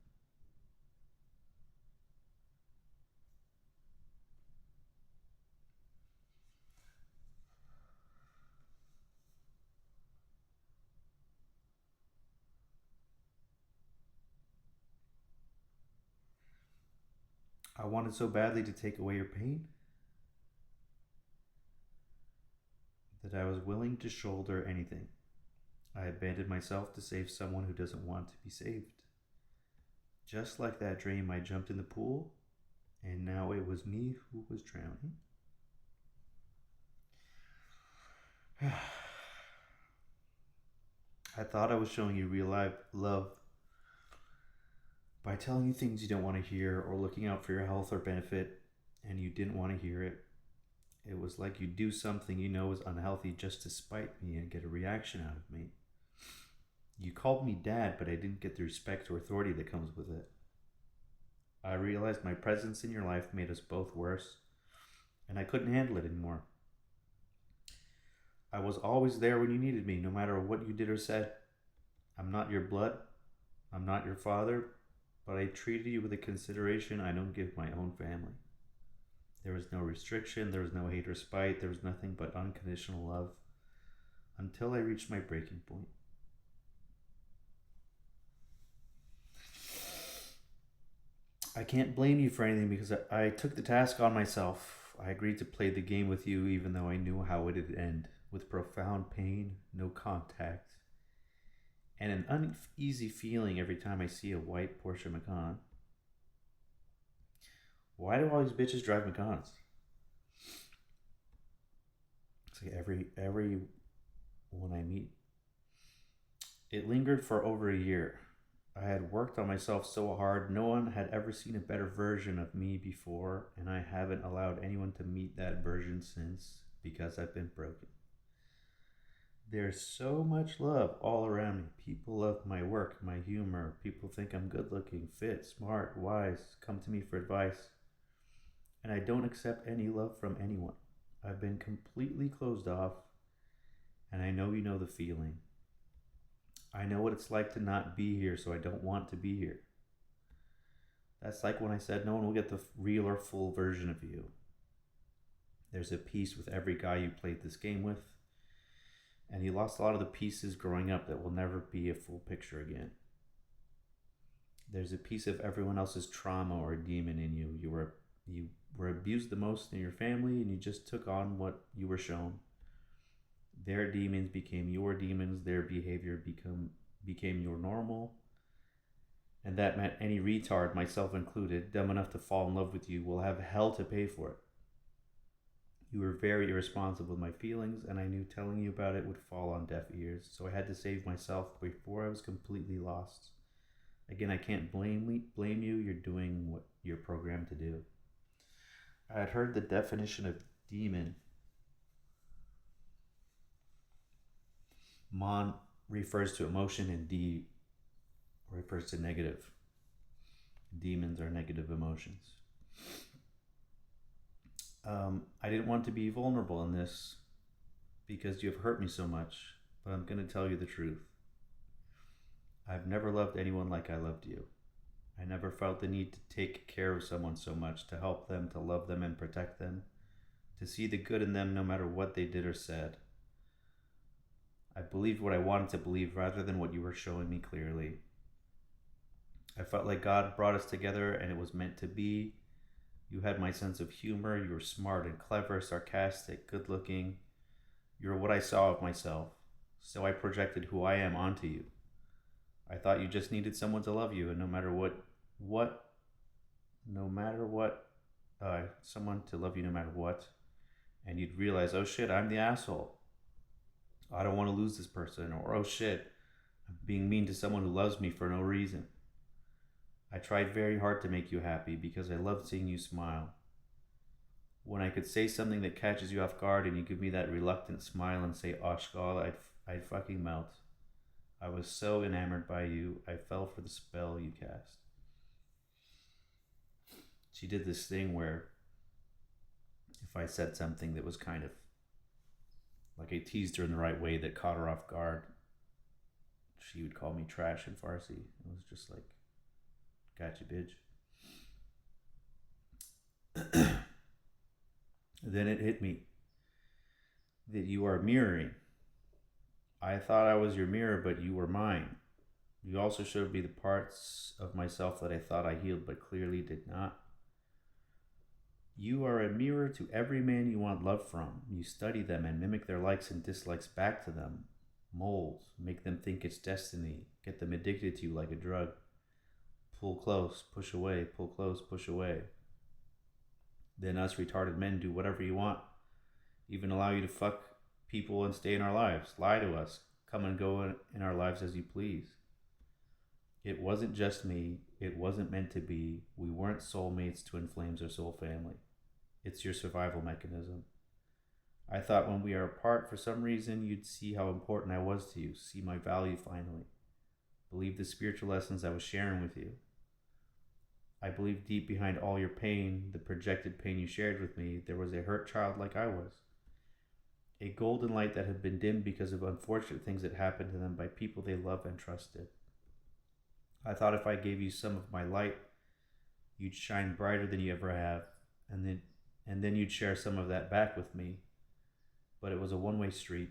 I wanted so badly to take away your pain that I was willing to shoulder anything. I abandoned myself to save someone who doesn't want to be saved. Just like that dream, I jumped in the pool, and now it was me who was drowning. I thought I was showing you real life love by telling you things you don't want to hear or looking out for your health or benefit, and you didn't want to hear it. It was like you do something you know is unhealthy just to spite me and get a reaction out of me. You called me dad, but I didn't get the respect or authority that comes with it. I realized my presence in your life made us both worse, and I couldn't handle it anymore. I was always there when you needed me, no matter what you did or said. I'm not your blood, I'm not your father, but I treated you with a consideration I don't give my own family. There was no restriction, there was no hate or spite, there was nothing but unconditional love until I reached my breaking point. I can't blame you for anything because I took the task on myself. I agreed to play the game with you even though I knew how it would end, with profound pain, no contact, and an uneasy feeling every time I see a white Porsche Macan. Why do all these bitches drive Macans? It's like every one I meet. It lingered for over a year. I had worked on myself so hard, no one had ever seen a better version of me before, and I haven't allowed anyone to meet that version since because I've been broken. There's so much love all around me. People love my work, my humor. People think I'm good looking, fit, smart, wise, come to me for advice. And I don't accept any love from anyone. I've been completely closed off, and I know you know the feeling. I know what it's like to not be here, so I don't want to be here. That's like when I said no one will get the real or full version of you. There's a piece with every guy you played this game with, and you lost a lot of the pieces growing up that will never be a full picture again. There's a piece of everyone else's trauma or demon in you. You were abused the most in your family, and you just took on what you were shown. Their demons became your demons, their behavior became your normal, and that meant any retard, myself included, dumb enough to fall in love with you will have hell to pay for it. You were very irresponsible with my feelings, and I knew telling you about it would fall on deaf ears, so I had to save myself before I was completely lost. Again, I can't blame you, you're doing what you're programmed to do. I had heard the definition of demon. Mon refers to emotion and D refers to negative. Demons are negative emotions. I didn't want to be vulnerable in this because you have hurt me so much, but I'm going to tell you the truth. I've never loved anyone like I loved you. I never felt the need to take care of someone so much, to help them, to love them and protect them, to see the good in them no matter what they did or said. I believed what I wanted to believe rather than what you were showing me clearly. I felt like God brought us together and it was meant to be. You had my sense of humor. You were smart and clever, sarcastic, good looking. You were what I saw of myself. So I projected who I am onto you. I thought you just needed someone to love you, and no matter what, someone to love you no matter what. And you'd realize, oh shit, I'm the asshole. I don't want to lose this person. Or, oh shit, I'm being mean to someone who loves me for no reason. I tried very hard to make you happy because I loved seeing you smile. When I could say something that catches you off guard and you give me that reluctant smile and say Oshkal, I'd fucking melt. I was so enamored by you, I fell for the spell you cast. She did this thing where if I said something that was kind of like I teased her in the right way that caught her off guard, she would call me trash in Farsi. It was just like, gotcha, bitch. Then it hit me that you are mirroring. I thought I was your mirror, but you were mine. You also showed me the parts of myself that I thought I healed, but clearly did not. You are a mirror to every man you want love from. You study them and mimic their likes and dislikes back to them. Mold, make them think it's destiny, get them addicted to you like a drug. Pull close, push away, pull close, push away. Then us retarded men do whatever you want, even allow you to fuck people and stay in our lives, lie to us, come and go in our lives as you please. It wasn't just me, it wasn't meant to be. We weren't soulmates, twin flames, or soul family. It's your survival mechanism. I thought when we are apart, for some reason, you'd see how important I was to you, see my value finally. Believe the spiritual lessons I was sharing with you. I believe deep behind all your pain, the projected pain you shared with me, there was a hurt child like I was. A golden light that had been dimmed because of unfortunate things that happened to them by people they loved and trusted. I thought if I gave you some of my light, you'd shine brighter than you ever have, and then you'd share some of that back with me. But it was a one-way street.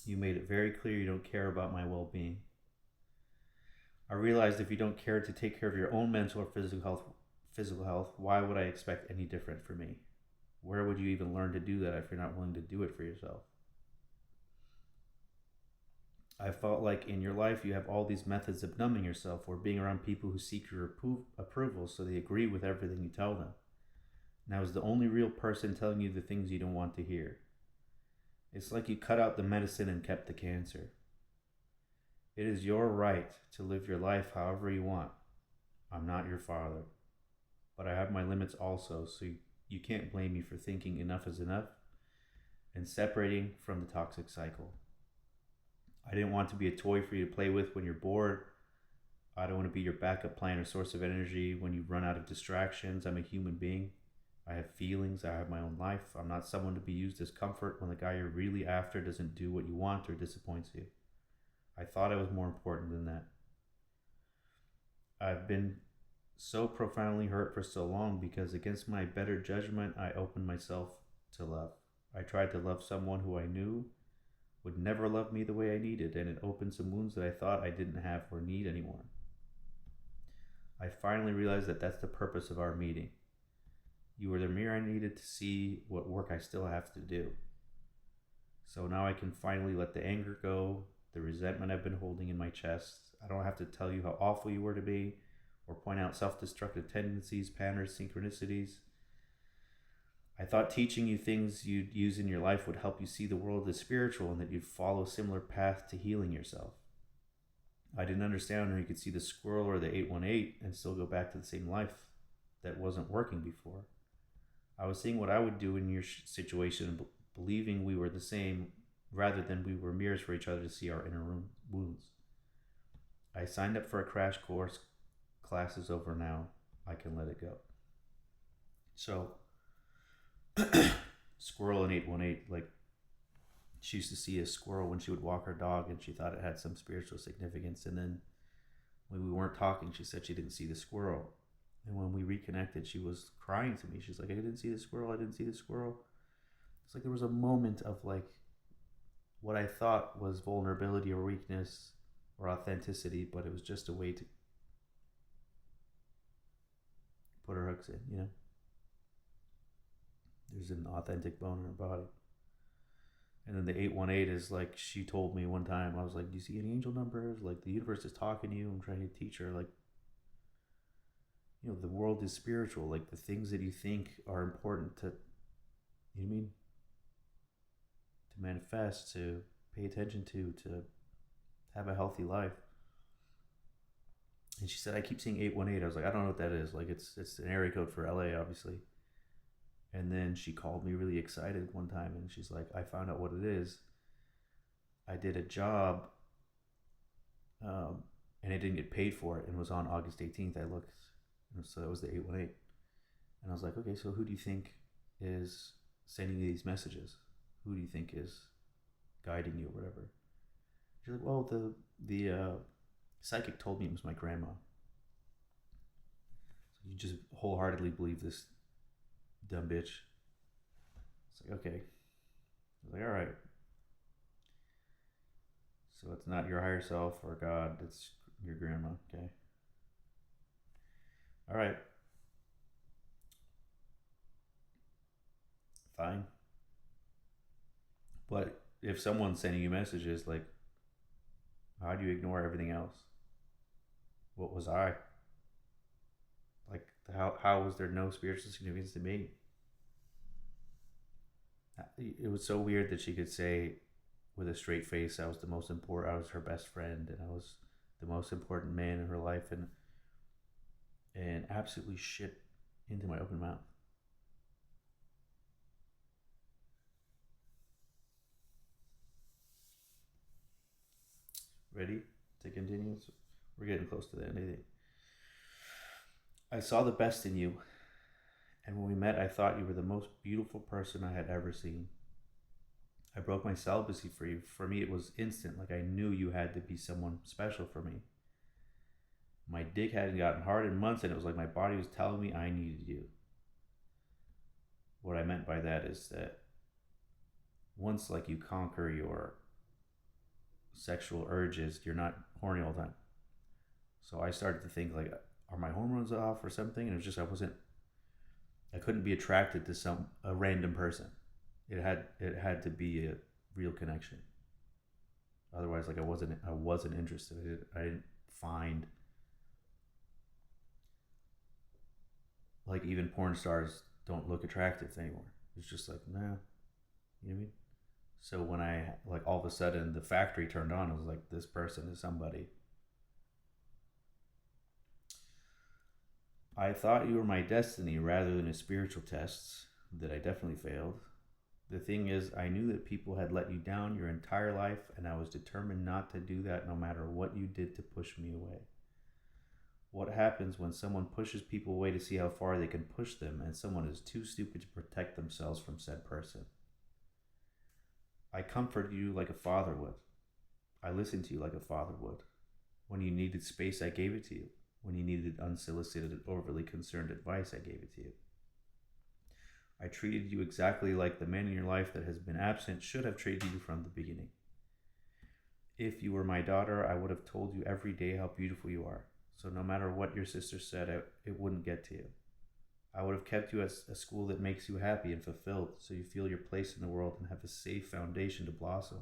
You made it very clear you don't care about my well-being. I realized if you don't care to take care of your own mental or physical health, why would I expect any different for me? Where would you even learn to do that if you're not willing to do it for yourself? I felt like in your life you have all these methods of numbing yourself or being around people who seek your approval so they agree with everything you tell them. And I was the only real person telling you the things you don't want to hear. It's like you cut out the medicine and kept the cancer. It is your right to live your life however you want. I'm not your father. But I have my limits also, so you can't blame me for thinking enough is enough and separating from the toxic cycle. I didn't want to be a toy for you to play with when you're bored. I don't want to be your backup plan or source of energy when you run out of distractions. I'm a human being. I have feelings. I have my own life. I'm not someone to be used as comfort when the guy you're really after doesn't do what you want or disappoints you. I thought I was more important than that. I've been so profoundly hurt for so long because against my better judgment, I opened myself to love. I tried to love someone who I knew would never love me the way I needed, and it opened some wounds that I thought I didn't have or need anymore. I finally realized that that's the purpose of our meeting. You were the mirror I needed to see what work I still have to do. So now I can finally let the anger go, the resentment I've been holding in my chest. I don't have to tell you how awful you were to me or point out self-destructive tendencies, patterns, synchronicities. I thought teaching you things you'd use in your life would help you see the world as spiritual and that you'd follow a similar path to healing yourself. I didn't understand how you could see the squirrel or the 818 and still go back to the same life that wasn't working before. I was seeing what I would do in your situation, believing we were the same rather than we were mirrors for each other to see our inner wounds. I signed up for a crash course. Class is over now. I can let it go. So, Squirrel in 818, like, she used to see a squirrel when she would walk her dog and she thought it had some spiritual significance. And then when we weren't talking, she said she didn't see the squirrel. And when we reconnected, she was crying to me. She's like, I didn't see the squirrel. I didn't see the squirrel. It's like there was a moment of like what I thought was vulnerability or weakness or authenticity, but it was just a way to put her hooks in, you know? There's an authentic bone in her body. And then the 818 is like, she told me one time, I was like, do you see any angel numbers? Like, the universe is talking to you. I'm trying to teach her, like, you know, the world is spiritual. Like, the things that you think are important to, you know what I mean? To manifest, to pay attention to have a healthy life. And she said, I keep seeing 818. I was like, I don't know what that is. Like, it's an area code for LA, obviously. And then she called me really excited one time and she's like, I found out what it is. I did a job and I didn't get paid for it, and it was on August 18th. I looked, so that was the 818. And I was like, okay, so who do you think is sending you these messages? Who do you think is guiding you or whatever? She's like, well, the psychic told me it was my grandma. So you just wholeheartedly believe this dumb bitch. It's like, okay. I was like, all right. So it's not your higher self or God, it's your grandma, okay? All right. Fine. But if someone's sending you messages, like, how do you ignore everything else? What was I? Like, how was there no spiritual significance to me? It was so weird that she could say with a straight face, I was the most important, I was her best friend, and I was the most important man in her life, and absolutely shit into my open mouth. Ready to continue? We're getting close to the end, I think. I saw the best in you, and when we met, I thought you were the most beautiful person I had ever seen. I broke my celibacy for you. For me, it was instant. Like, I knew you had to be someone special for me. My dick hadn't gotten hard in months, and it was like my body was telling me I needed you. What I meant by that is that once, like, you conquer your sexual urges, you're not horny all the time. So I started to think, like, are my hormones off or something? And it was just I couldn't be attracted to a random person. It had to be a real connection. Otherwise, like, I wasn't interested. I didn't find, like, even porn stars don't look attractive anymore. It's just like, nah, you know what I mean? So when I, like, all of a sudden the factory turned on, I was like, this person is somebody. I thought you were my destiny rather than a spiritual test that I definitely failed. The thing is, I knew that people had let you down your entire life, and I was determined not to do that no matter what you did to push me away. What happens when someone pushes people away to see how far they can push them, and someone is too stupid to protect themselves from said person? I comforted you like a father would. I listened to you like a father would. When you needed space, I gave it to you. When you needed unsolicited, overly concerned advice, I gave it to you. I treated you exactly like the man in your life that has been absent should have treated you from the beginning. If you were my daughter, I would have told you every day how beautiful you are. So no matter what your sister said, it wouldn't get to you. I would have kept you at a school that makes you happy and fulfilled, so you feel your place in the world and have a safe foundation to blossom.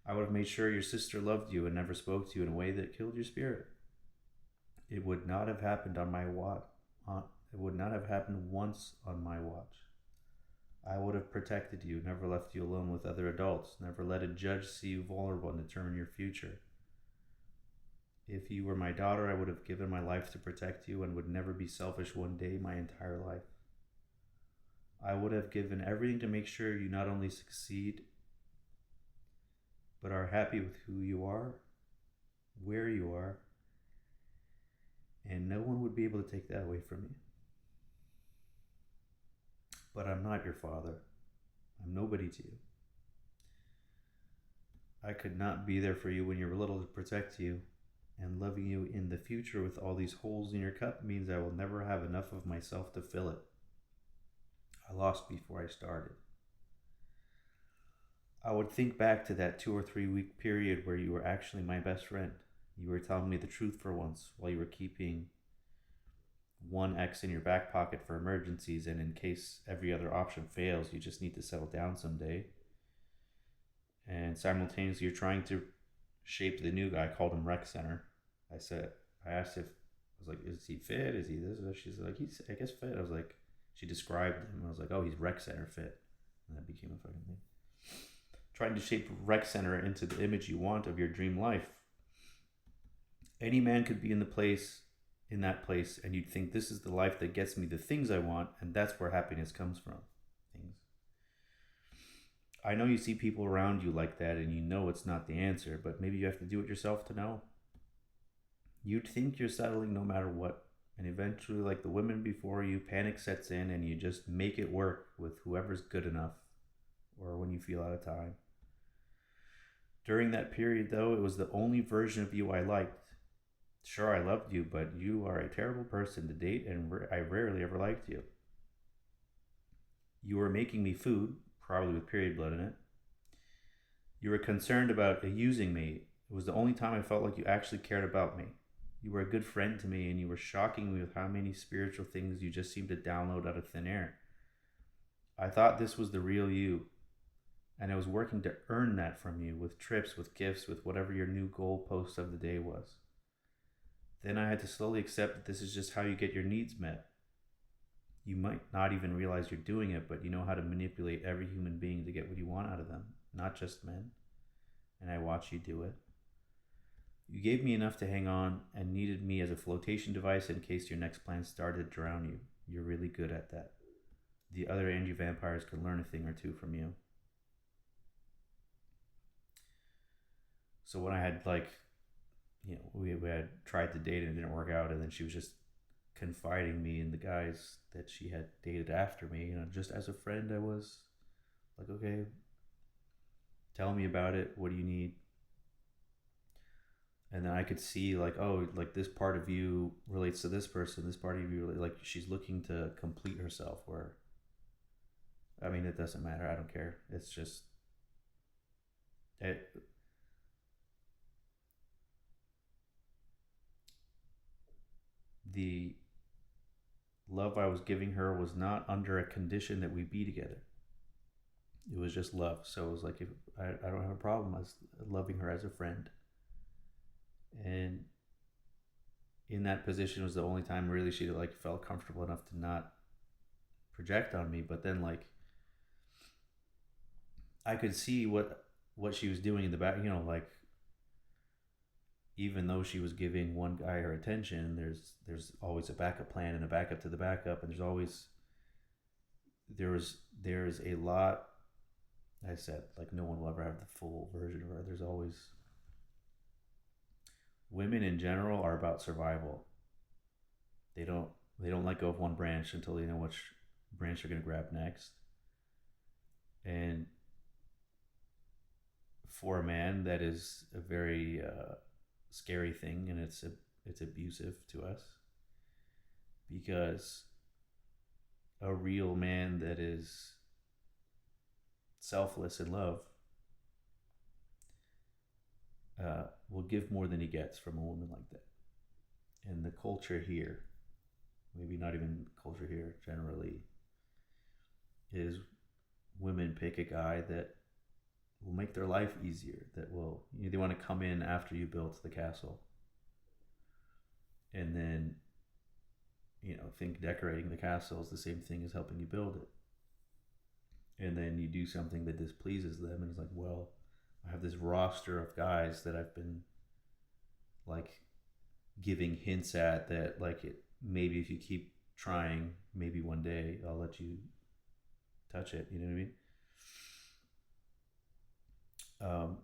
I would have made sure your sister loved you and never spoke to you in a way that killed your spirit. It would not have happened on my watch. It would not have happened once on my watch. I would have protected you, never left you alone with other adults, never let a judge see you vulnerable and determine your future. If you were my daughter, I would have given my life to protect you and would never be selfish one day my entire life. I would have given everything to make sure you not only succeed, but are happy with who you are, where you are, and no one would be able to take that away from you. But I'm not your father. I'm nobody to you. I could not be there for you when you were little to protect you, and loving you in the future with all these holes in your cup means I will never have enough of myself to fill it. I lost before I started. I would think back to that 2 or 3 week period where you were actually my best friend. You were telling me the truth for once while you were keeping one X in your back pocket for emergencies, and in case every other option fails, you just need to settle down someday. And simultaneously, you're trying to shape the new guy. I called him Rec Center. I asked if, I was like, is he fit? Is he this? She's like, he's, I guess, fit. I was like, she described him. I was like, oh, he's Rec Center fit. And that became a fucking thing. Trying to shape Rec Center into the image you want of your dream life. Any man could be in that place, and you'd think this is the life that gets me the things I want, and that's where happiness comes from. Things. I know you see people around you like that, and you know it's not the answer, but maybe you have to do it yourself to know. You'd think you're settling no matter what, and eventually, like the women before you, panic sets in, and you just make it work with whoever's good enough, or when you feel out of time. During that period, though, it was the only version of you I liked. Sure, I loved you, but you are a terrible person to date, and I rarely ever liked you. You were making me food, probably with period blood in it. You were concerned about using me. It was the only time I felt like you actually cared about me. You were a good friend to me, and you were shocking me with how many spiritual things you just seemed to download out of thin air. I thought this was the real you, and I was working to earn that from you with trips, with gifts, with whatever your new goalpost of the day was. Then I had to slowly accept that this is just how you get your needs met. You might not even realize you're doing it, but you know how to manipulate every human being to get what you want out of them, not just men. And I watched you do it. You gave me enough to hang on and needed me as a flotation device in case your next plan started to drown you. You're really good at that. The other Angie vampires could learn a thing or two from you. So when I had we had tried to date and it didn't work out, and then she was just confiding me in the guys that she had dated after me, just as a friend, I was like, okay, tell me about it. What do you need? And then I could see this part of you relates to this person. This part of you, like she's looking to complete herself. Where, I mean, it doesn't matter. I don't care. It's just it. The love I was giving her was not under a condition that we be together. It was just love. So it was like, if I don't have a problem as loving her as a friend. And in that position was the only time really she felt comfortable enough to not project on me. But then I could see what she was doing in the back, even though she was giving one guy her attention, there's always a backup plan and a backup to the backup, and there's a lot. I said, no one will ever have the full version of her. There's always, women in general are about survival. They don't let go of one branch until they know which branch they're going to grab next. And for a man, that is a very scary thing, and it's abusive to us, because a real man that is selfless in love will give more than he gets from a woman like that. And the culture here, maybe not even culture here generally, is women pick a guy that will make their life easier, that will, they want to come in after you built the castle, and then think decorating the castle is the same thing as helping you build it. And then you do something that displeases them, and it's like, well, I have this roster of guys that I've been giving hints at that maybe if you keep trying, maybe one day I'll let you touch it. You know what I mean? Um,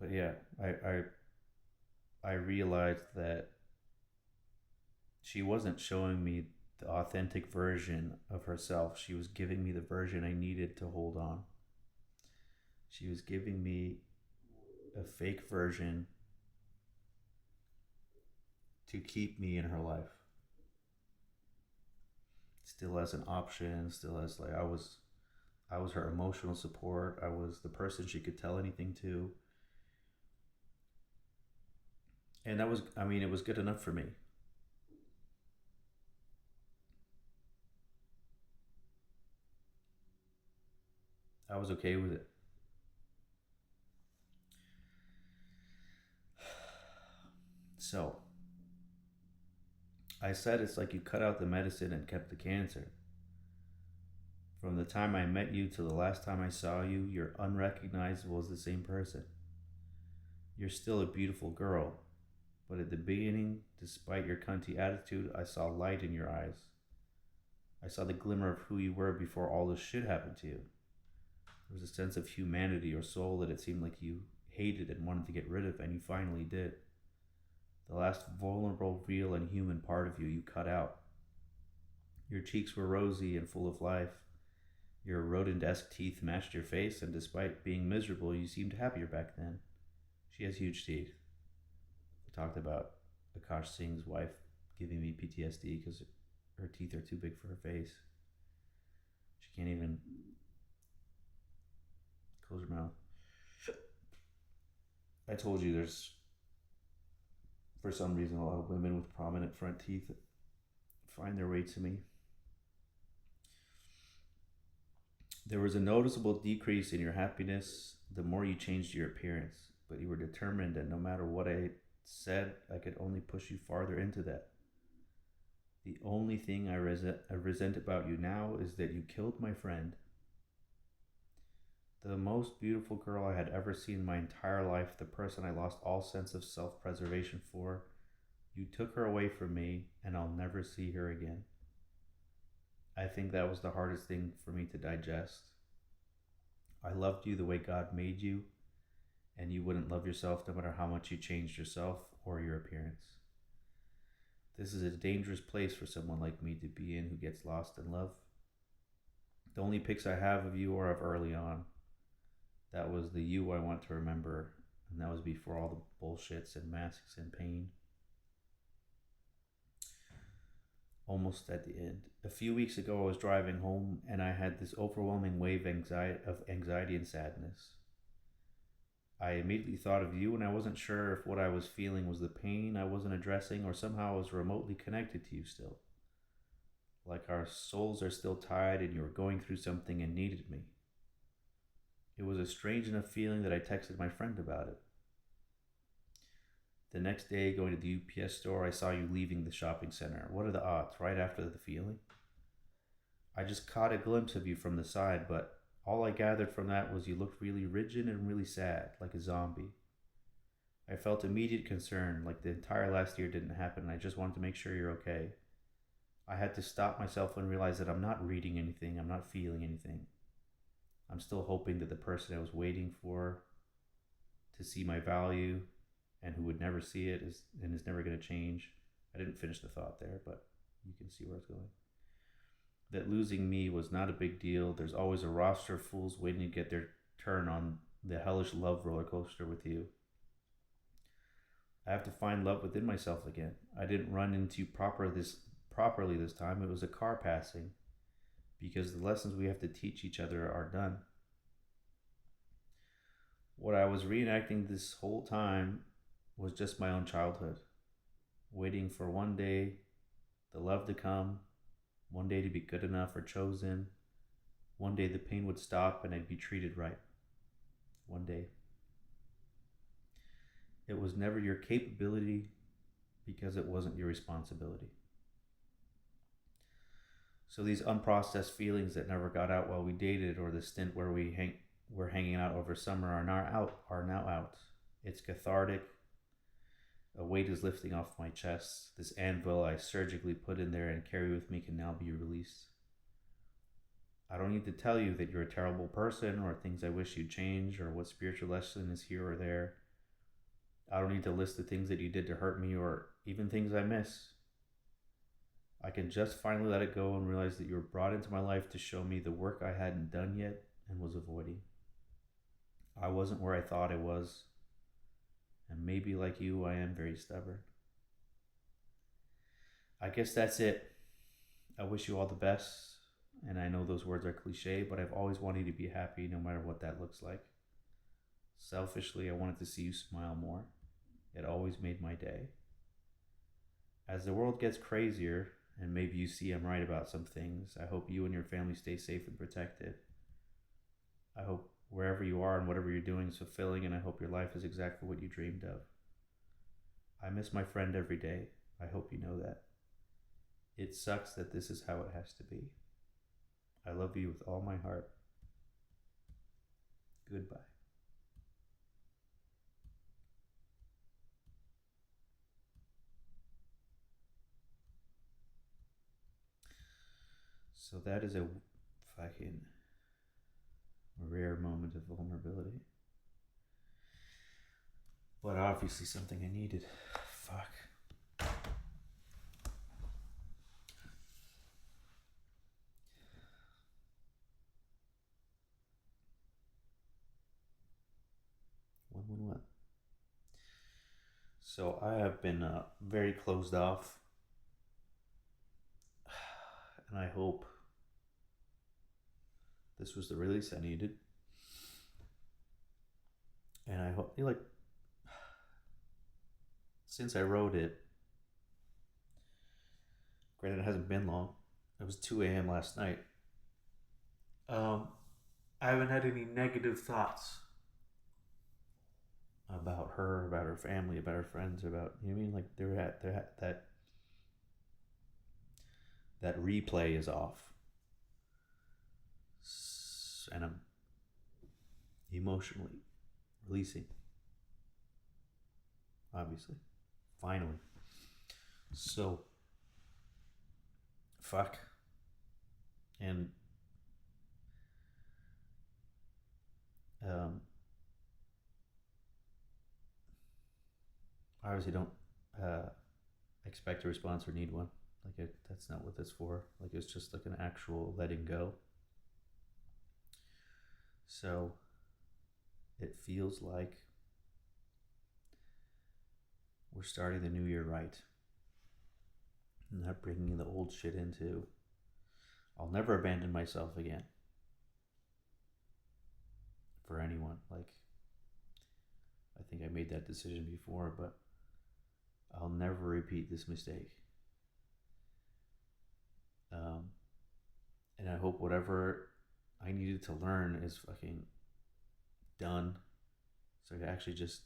but yeah, I realized that she wasn't showing me the authentic version of herself. She was giving me the version I needed to hold on. She was giving me a fake version to keep me in her life, still as an option, still as like I was her emotional support. I was the person she could tell anything to, and that was, I mean, it was good enough for me. I was okay with it. So I said it's like you cut out the medicine and kept the cancer. From the time I met you to the last time I saw you, you're unrecognizable as the same person. You're still a beautiful girl, but at the beginning, despite your cunty attitude, I saw light in your eyes. I saw the glimmer of who you were before all this shit happened to you. There was a sense of humanity or soul that it seemed like you hated and wanted to get rid of, and you finally did. The last vulnerable, real, and human part of you, you cut out. Your cheeks were rosy and full of life. Your rodent-esque teeth matched your face, and despite being miserable, you seemed happier back then. She has huge teeth. We talked about Akash Singh's wife giving me PTSD because her teeth are too big for her face. She can't even close her mouth. I told you there's, for some reason, a lot of women with prominent front teeth find their way to me. There was a noticeable decrease in your happiness the more you changed your appearance, but you were determined that no matter what I said, I could only push you farther into that. The only thing I resent about you now is that you killed my friend, the most beautiful girl I had ever seen in my entire life, the person I lost all sense of self preservation for. You took her away from me, and I'll never see her again. I think that was the hardest thing for me to digest. I loved you the way God made you, and you wouldn't love yourself no matter how much you changed yourself or your appearance. This is a dangerous place for someone like me to be in who gets lost in love. The only pics I have of you are of early on. That was the you I want to remember, and that was before all the bullshits and masks and pain. Almost at the end. A few weeks ago, I was driving home and I had this overwhelming wave of anxiety and sadness. I immediately thought of you, and I wasn't sure if what I was feeling was the pain I wasn't addressing or somehow I was remotely connected to you still. Like our souls are still tied and you were going through something and needed me. It was a strange enough feeling that I texted my friend about it. The next day, going to the UPS store, I saw you leaving the shopping center. What are the odds? Right after the feeling? I just caught a glimpse of you from the side, but all I gathered from that was you looked really rigid and really sad, like a zombie. I felt immediate concern, like the entire last year didn't happen, and I just wanted to make sure you're okay. I had to stop myself and realize that I'm not reading anything, I'm not feeling anything. I'm still hoping that the person I was waiting for to see my value and who would never see it is never going to change. I didn't finish the thought there, but you can see where it's going. That losing me was not a big deal. There's always a roster of fools waiting to get their turn on the hellish love roller coaster with you. I have to find love within myself again. I didn't run into you properly this time. It was a car passing because the lessons we have to teach each other are done. What I was reenacting this whole time was just my own childhood, waiting for one day the love to come, one day to be good enough or chosen, one day the pain would stop and I'd be treated right. One day. It was never your capability because it wasn't your responsibility. So these unprocessed feelings that never got out while we dated, or the stint where were hanging out over summer, are now out. It's cathartic. A weight is lifting off my chest. This anvil I surgically put in there and carry with me can now be released. I don't need to tell you that you're a terrible person or things I wish you'd change or what spiritual lesson is here or there. I don't need to list the things that you did to hurt me or even things I miss. I can just finally let it go and realize that you were brought into my life to show me the work I hadn't done yet and was avoiding. I wasn't where I thought I was, and maybe like you, I am very stubborn. I guess that's it. I wish you all the best. And I know those words are cliche, but I've always wanted you to be happy no matter what that looks like. Selfishly, I wanted to see you smile more. It always made my day. As the world gets crazier, and maybe you see I'm right about some things, I hope you and your family stay safe and protected. I hope wherever you are and whatever you're doing is fulfilling, and I hope your life is exactly what you dreamed of. I miss my friend every day. I hope you know that. It sucks that this is how it has to be. I love you with all my heart. Goodbye. So that is a fucking rare moment of vulnerability. But obviously something I needed. Fuck. What? So I have been very closed off, and I hope this was the release I needed. And I hope, like, since I wrote it, granted it hasn't been long, it was 2 a.m. last night. Um, I haven't had any negative thoughts about her, about her family, about her friends, about, you know what I mean? Like that replay is off, and I'm emotionally releasing. Obviously, finally. So, fuck, and um, I obviously don't expect a response or need one. That's not what that's for. Like, it's just like an actual letting go. So it feels like we're starting the new year right. Not bringing the old shit into. I'll never abandon myself again. For anyone. Like, I think I made that decision before, but I'll never repeat this mistake. And I hope whatever I needed to learn is fucking done. So I can actually just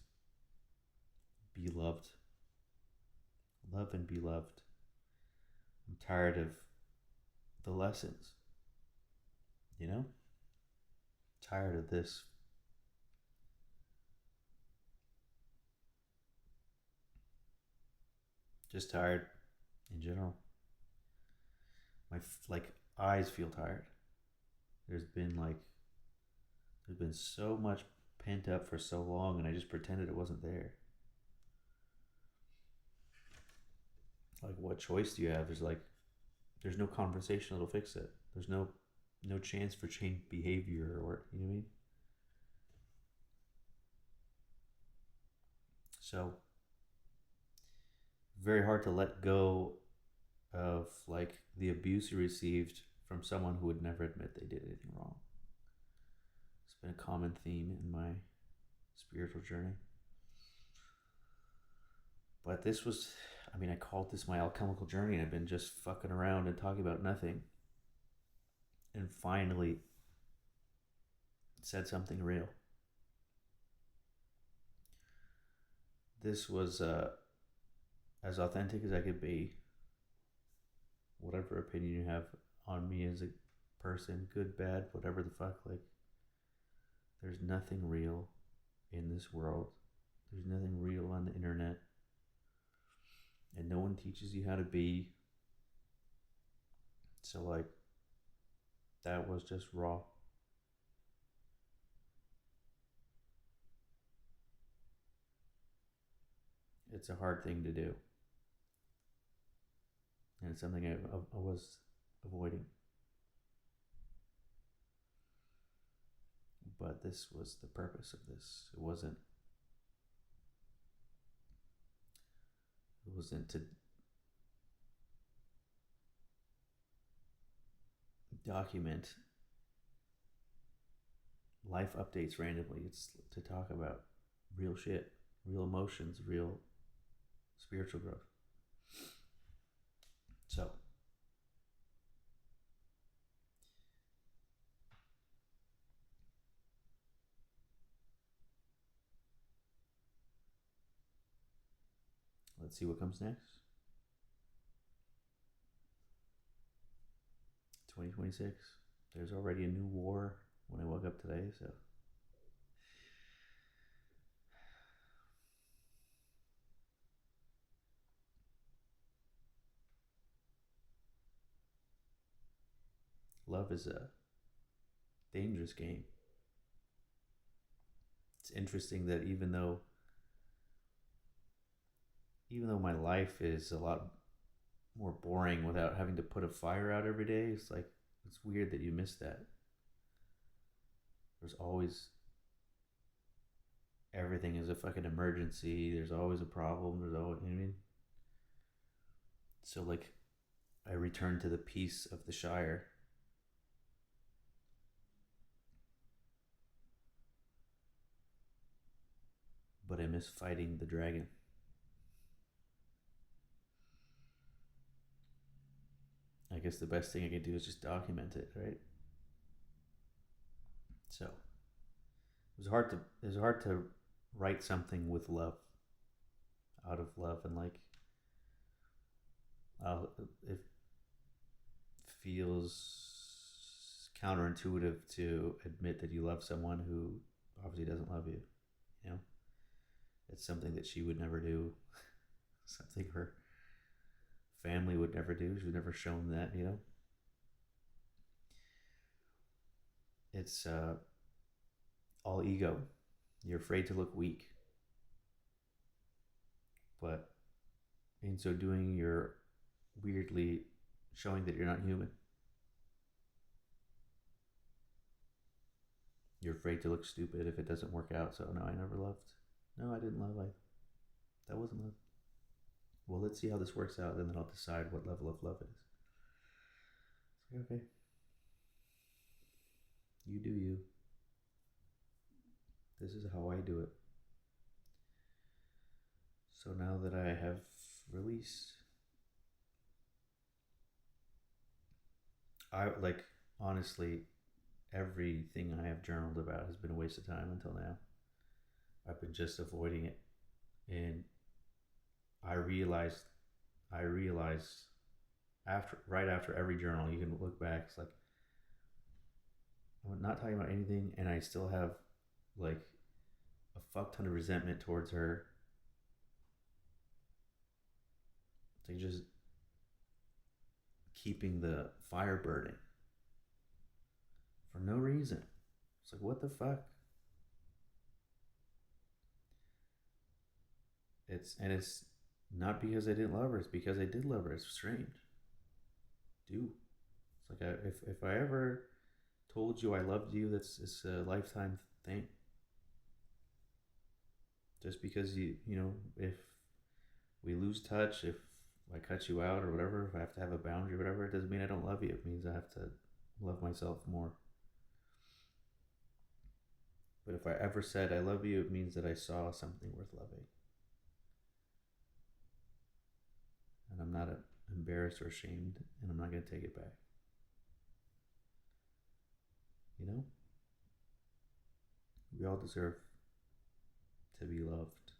be loved. Love and be loved. I'm tired of the lessons. You know? Tired of this. Just tired in general. My eyes feel tired. There's been so much pent up for so long, and I just pretended it wasn't there. Like, what choice do you have? There's no conversation that'll fix it. There's no chance for change behavior, or, you know what I mean? So very hard to let go of like the abuse you received from someone who would never admit they did anything wrong. It's been a common theme in my spiritual journey. But this was, I mean, I called this my alchemical journey, and I've been just fucking around and talking about nothing. And finally said something real. This was as authentic as I could be. Whatever opinion you have on me as a person, good, bad, whatever the fuck, like, there's nothing real in this world. There's nothing real on the internet. and no one teaches you how to be. So, like, that was just raw. It's a hard thing to do, and it's something I was avoiding. But this was the purpose of this. It wasn't to document life updates randomly. It's to talk about real shit, real emotions, real spiritual growth. So, let's see what comes next. 2026. There's already a new war when I woke up today, so love is a dangerous game. It's interesting that even though my life is a lot more boring without having to put a fire out every day, it's like it's weird that you miss that. There's always everything is a fucking emergency. There's always a problem. There's always, you know what I mean? So like I return to the peace of the Shire. But I miss fighting the dragon. I guess the best thing I can do is just document it, right? So it was hard to write something with love, out of love, and like it feels counterintuitive to admit that you love someone who obviously doesn't love you. You know, it's something that she would never do, something her family would never do. She would never shown that. You know, it's all ego. You're afraid to look weak, but in so doing, you're weirdly showing that you're not human. You're afraid to look stupid if it doesn't work out. So no, I never loved. No, I didn't love. That wasn't love. Well, let's see how this works out, and then I'll decide what level of love it is. It's like, okay, you do you. This is how I do it. So now that I have released, I like honestly everything I have journaled about has been a waste of time until now. I've been just avoiding it, and I realized, I realized after right after every journal, you can look back. It's like I'm not talking about anything, and I still have like a fuck ton of resentment towards her. It's like just keeping the fire burning for no reason. It's like what the fuck? It's not because I didn't love her. It's because I did love her. It's strange. Do it's like if I ever told you I loved you, that's it's a lifetime thing. Just because if we lose touch, if I cut you out or whatever, if I have to have a boundary, or whatever, it doesn't mean I don't love you. It means I have to love myself more. But if I ever said I love you, it means that I saw something worth loving, and I'm not embarrassed or ashamed, and I'm not going to take it back. You know, we all deserve to be loved,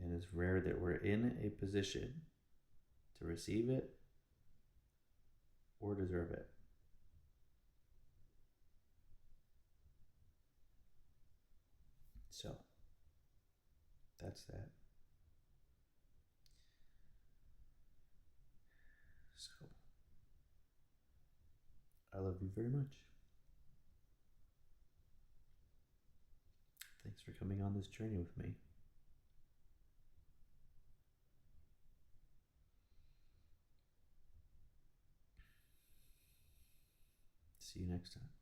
and it's rare that we're in a position to receive it or deserve it. So that's that. I love you very much. Thanks for coming on this journey with me. See you next time.